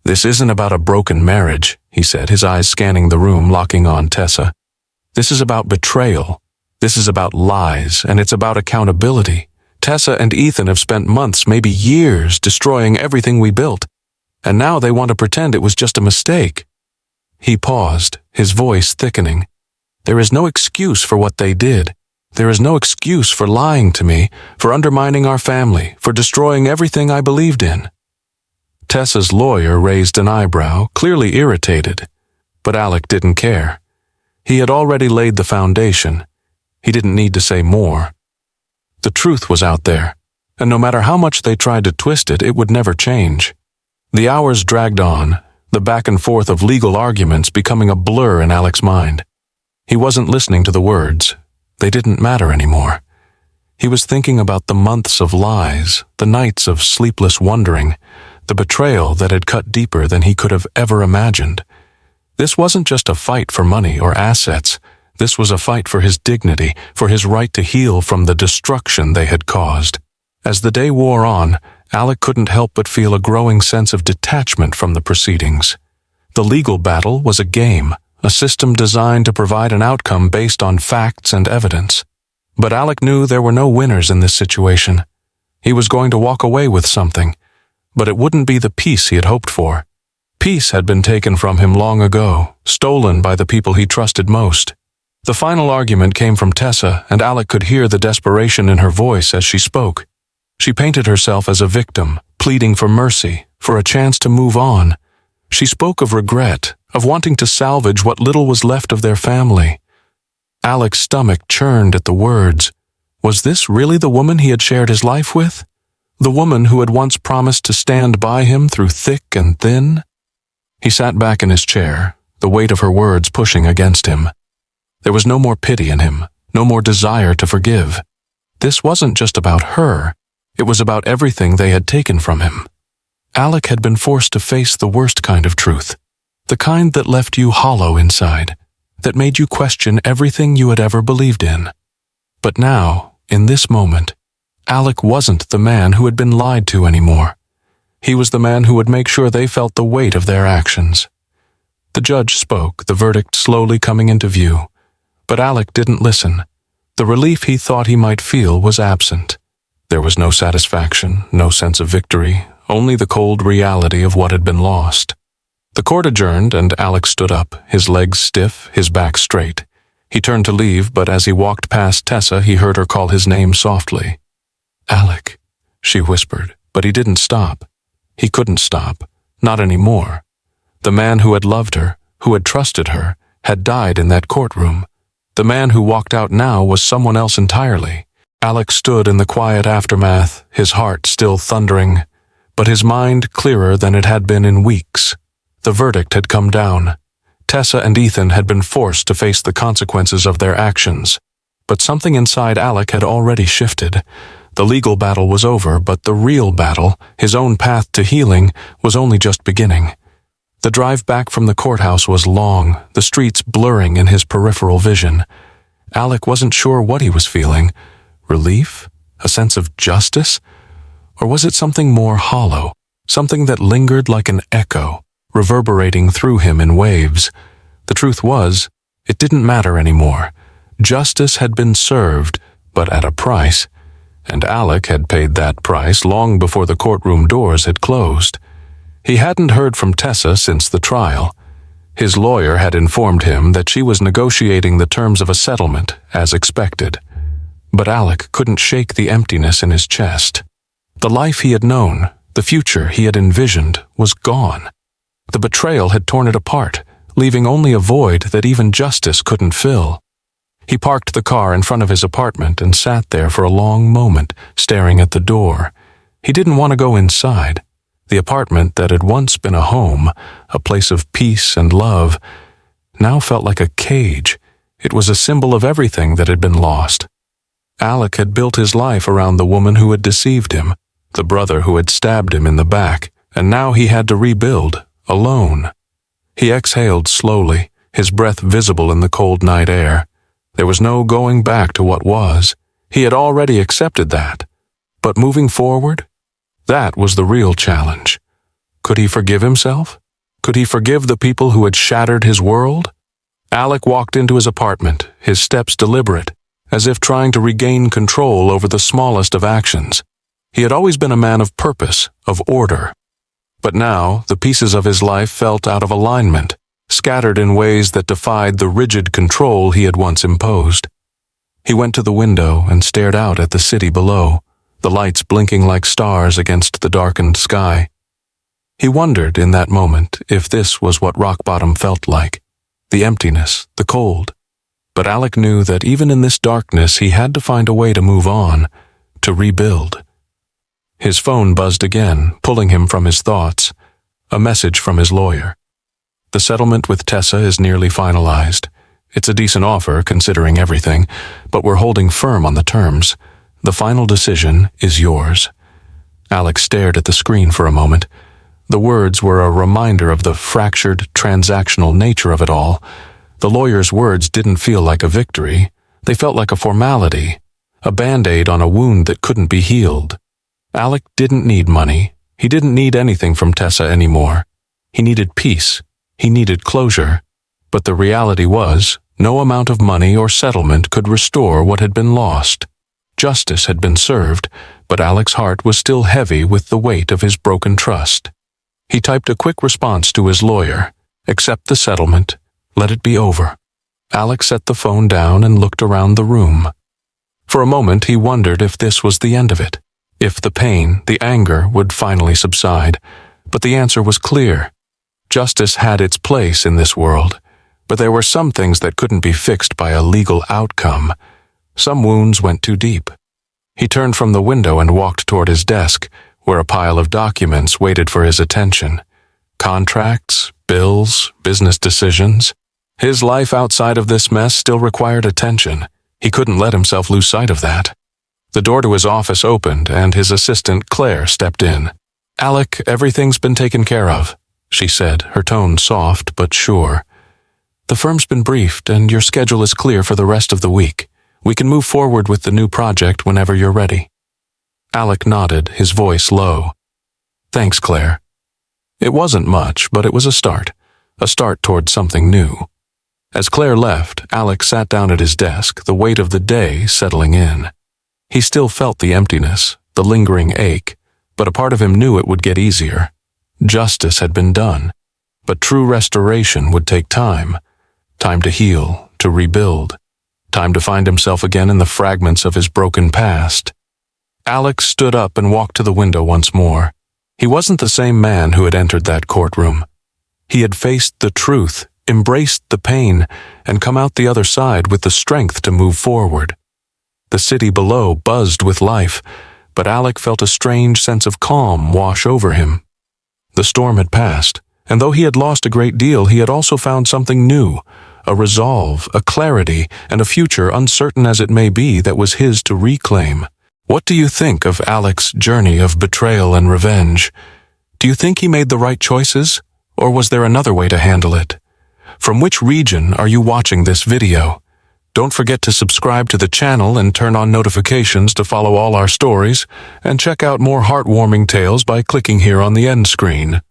"This isn't about a broken marriage," he said, his eyes scanning the room, locking on Tessa. "This is about betrayal. This is about lies, and it's about accountability. Tessa and Ethan have spent months, maybe years, destroying everything we built, and now they want to pretend it was just a mistake." He paused, his voice thickening. "There is no excuse for what they did. There is no excuse for lying to me, for undermining our family, for destroying everything I believed in." Tessa's lawyer raised an eyebrow, clearly irritated. But Alec didn't care. He had already laid the foundation. He didn't need to say more. The truth was out there, and no matter how much they tried to twist it, it would never change. The hours dragged on, the back and forth of legal arguments becoming a blur in Alec's mind. He wasn't listening to the words. They didn't matter anymore. He was thinking about the months of lies, the nights of sleepless wondering, the betrayal that had cut deeper than he could have ever imagined. This wasn't just a fight for money or assets. This was a fight for his dignity, for his right to heal from the destruction they had caused. As the day wore on, Alec couldn't help but feel a growing sense of detachment from the proceedings. The legal battle was a game, a system designed to provide an outcome based on facts and evidence. But Alec knew there were no winners in this situation. He was going to walk away with something, but it wouldn't be the peace he had hoped for. Peace had been taken from him long ago, stolen by the people he trusted most. The final argument came from Tessa, and Alec could hear the desperation in her voice as she spoke. She painted herself as a victim, pleading for mercy, for a chance to move on. She spoke of regret, of wanting to salvage what little was left of their family. Alec's stomach churned at the words. Was this really the woman he had shared his life with? The woman who had once promised to stand by him through thick and thin? He sat back in his chair, the weight of her words pushing against him. There was no more pity in him, no more desire to forgive. This wasn't just about her. It was about everything they had taken from him. Alec had been forced to face the worst kind of truth, the kind that left you hollow inside, that made you question everything you had ever believed in. But now, in this moment, Alec wasn't the man who had been lied to anymore. He was the man who would make sure they felt the weight of their actions. The judge spoke, the verdict slowly coming into view. But Alec didn't listen. The relief he thought he might feel was absent. There was no satisfaction, no sense of victory, only the cold reality of what had been lost. The court adjourned, and Alec stood up, his legs stiff, his back straight. He turned to leave, but as he walked past Tessa, he heard her call his name softly. "Alec," she whispered, but he didn't stop. He couldn't stop, not anymore. The man who had loved her, who had trusted her, had died in that courtroom. The man who walked out now was someone else entirely. Alec stood in the quiet aftermath, his heart still thundering, but his mind clearer than it had been in weeks. The verdict had come down. Tessa and Ethan had been forced to face the consequences of their actions. But something inside Alec had already shifted. The legal battle was over, but the real battle, his own path to healing, was only just beginning. The drive back from the courthouse was long, the streets blurring in his peripheral vision. Alec wasn't sure what he was feeling. Relief? A sense of justice? Or was it something more hollow, something that lingered like an echo, reverberating through him in waves? The truth was, it didn't matter anymore. Justice had been served, but at a price, and Alec had paid that price long before the courtroom doors had closed. He hadn't heard from Tessa since the trial. His lawyer had informed him that she was negotiating the terms of a settlement, as expected. But Alec couldn't shake the emptiness in his chest. The life he had known, the future he had envisioned, was gone. The betrayal had torn it apart, leaving only a void that even justice couldn't fill. He parked the car in front of his apartment and sat there for a long moment, staring at the door. He didn't want to go inside. The apartment that had once been a home, a place of peace and love, now felt like a cage. It was a symbol of everything that had been lost. Alec had built his life around the woman who had deceived him, the brother who had stabbed him in the back, and now he had to rebuild, alone. He exhaled slowly, his breath visible in the cold night air. There was no going back to what was. He had already accepted that. But moving forward? That was the real challenge. Could he forgive himself? Could he forgive the people who had shattered his world? Alec walked into his apartment, his steps deliberate, as if trying to regain control over the smallest of actions. He had always been a man of purpose, of order. But now, the pieces of his life felt out of alignment, scattered in ways that defied the rigid control he had once imposed. He went to the window and stared out at the city below, the lights blinking like stars against the darkened sky. He wondered in that moment if this was what rock bottom felt like, the emptiness, the cold. But Alec knew that even in this darkness he had to find a way to move on, to rebuild. His phone buzzed again, pulling him from his thoughts. A message from his lawyer. The settlement with Tessa is nearly finalized. It's a decent offer, considering everything, but we're holding firm on the terms. The final decision is yours. Alec stared at the screen for a moment. The words were a reminder of the fractured, transactional nature of it all. The lawyer's words didn't feel like a victory. They felt like a formality, a band-aid on a wound that couldn't be healed. Alec didn't need money. He didn't need anything from Tessa anymore. He needed peace. He needed closure. But the reality was, no amount of money or settlement could restore what had been lost. Justice had been served, but Alec's heart was still heavy with the weight of his broken trust. He typed a quick response to his lawyer. Accept the settlement. Let it be over. Alec set the phone down and looked around the room. For a moment he wondered if this was the end of it, if the pain, the anger would finally subside. But the answer was clear. Justice had its place in this world, but there were some things that couldn't be fixed by a legal outcome. Some wounds went too deep. He turned from the window and walked toward his desk, where a pile of documents waited for his attention. Contracts, bills, business decisions. His life outside of this mess still required attention. He couldn't let himself lose sight of that. The door to his office opened, and his assistant, Claire, stepped in. "Alec, everything's been taken care of," she said, her tone soft but sure. "The firm's been briefed, and your schedule is clear for the rest of the week. We can move forward with the new project whenever you're ready." Alec nodded, his voice low. "Thanks, Claire." It wasn't much, but it was a start toward something new. As Claire left, Alec sat down at his desk, the weight of the day settling in. He still felt the emptiness, the lingering ache, but a part of him knew it would get easier. Justice had been done, but true restoration would take time. Time to heal, to rebuild. Time to find himself again in the fragments of his broken past. Alec stood up and walked to the window once more. He wasn't the same man who had entered that courtroom. He had faced the truth, embraced the pain, and come out the other side with the strength to move forward. The city below buzzed with life, but Alec felt a strange sense of calm wash over him. The storm had passed, And though he had lost a great deal, he had also found something new, a resolve, a clarity, and a future uncertain as it may be that was his to reclaim. What do you think of Alec's journey of betrayal and revenge? Do you think he made the right choices, or was there another way to handle it? From which region are you watching this video? Don't forget to subscribe to the channel and turn on notifications to follow all our stories, and check out more heartwarming tales by clicking here on the end screen.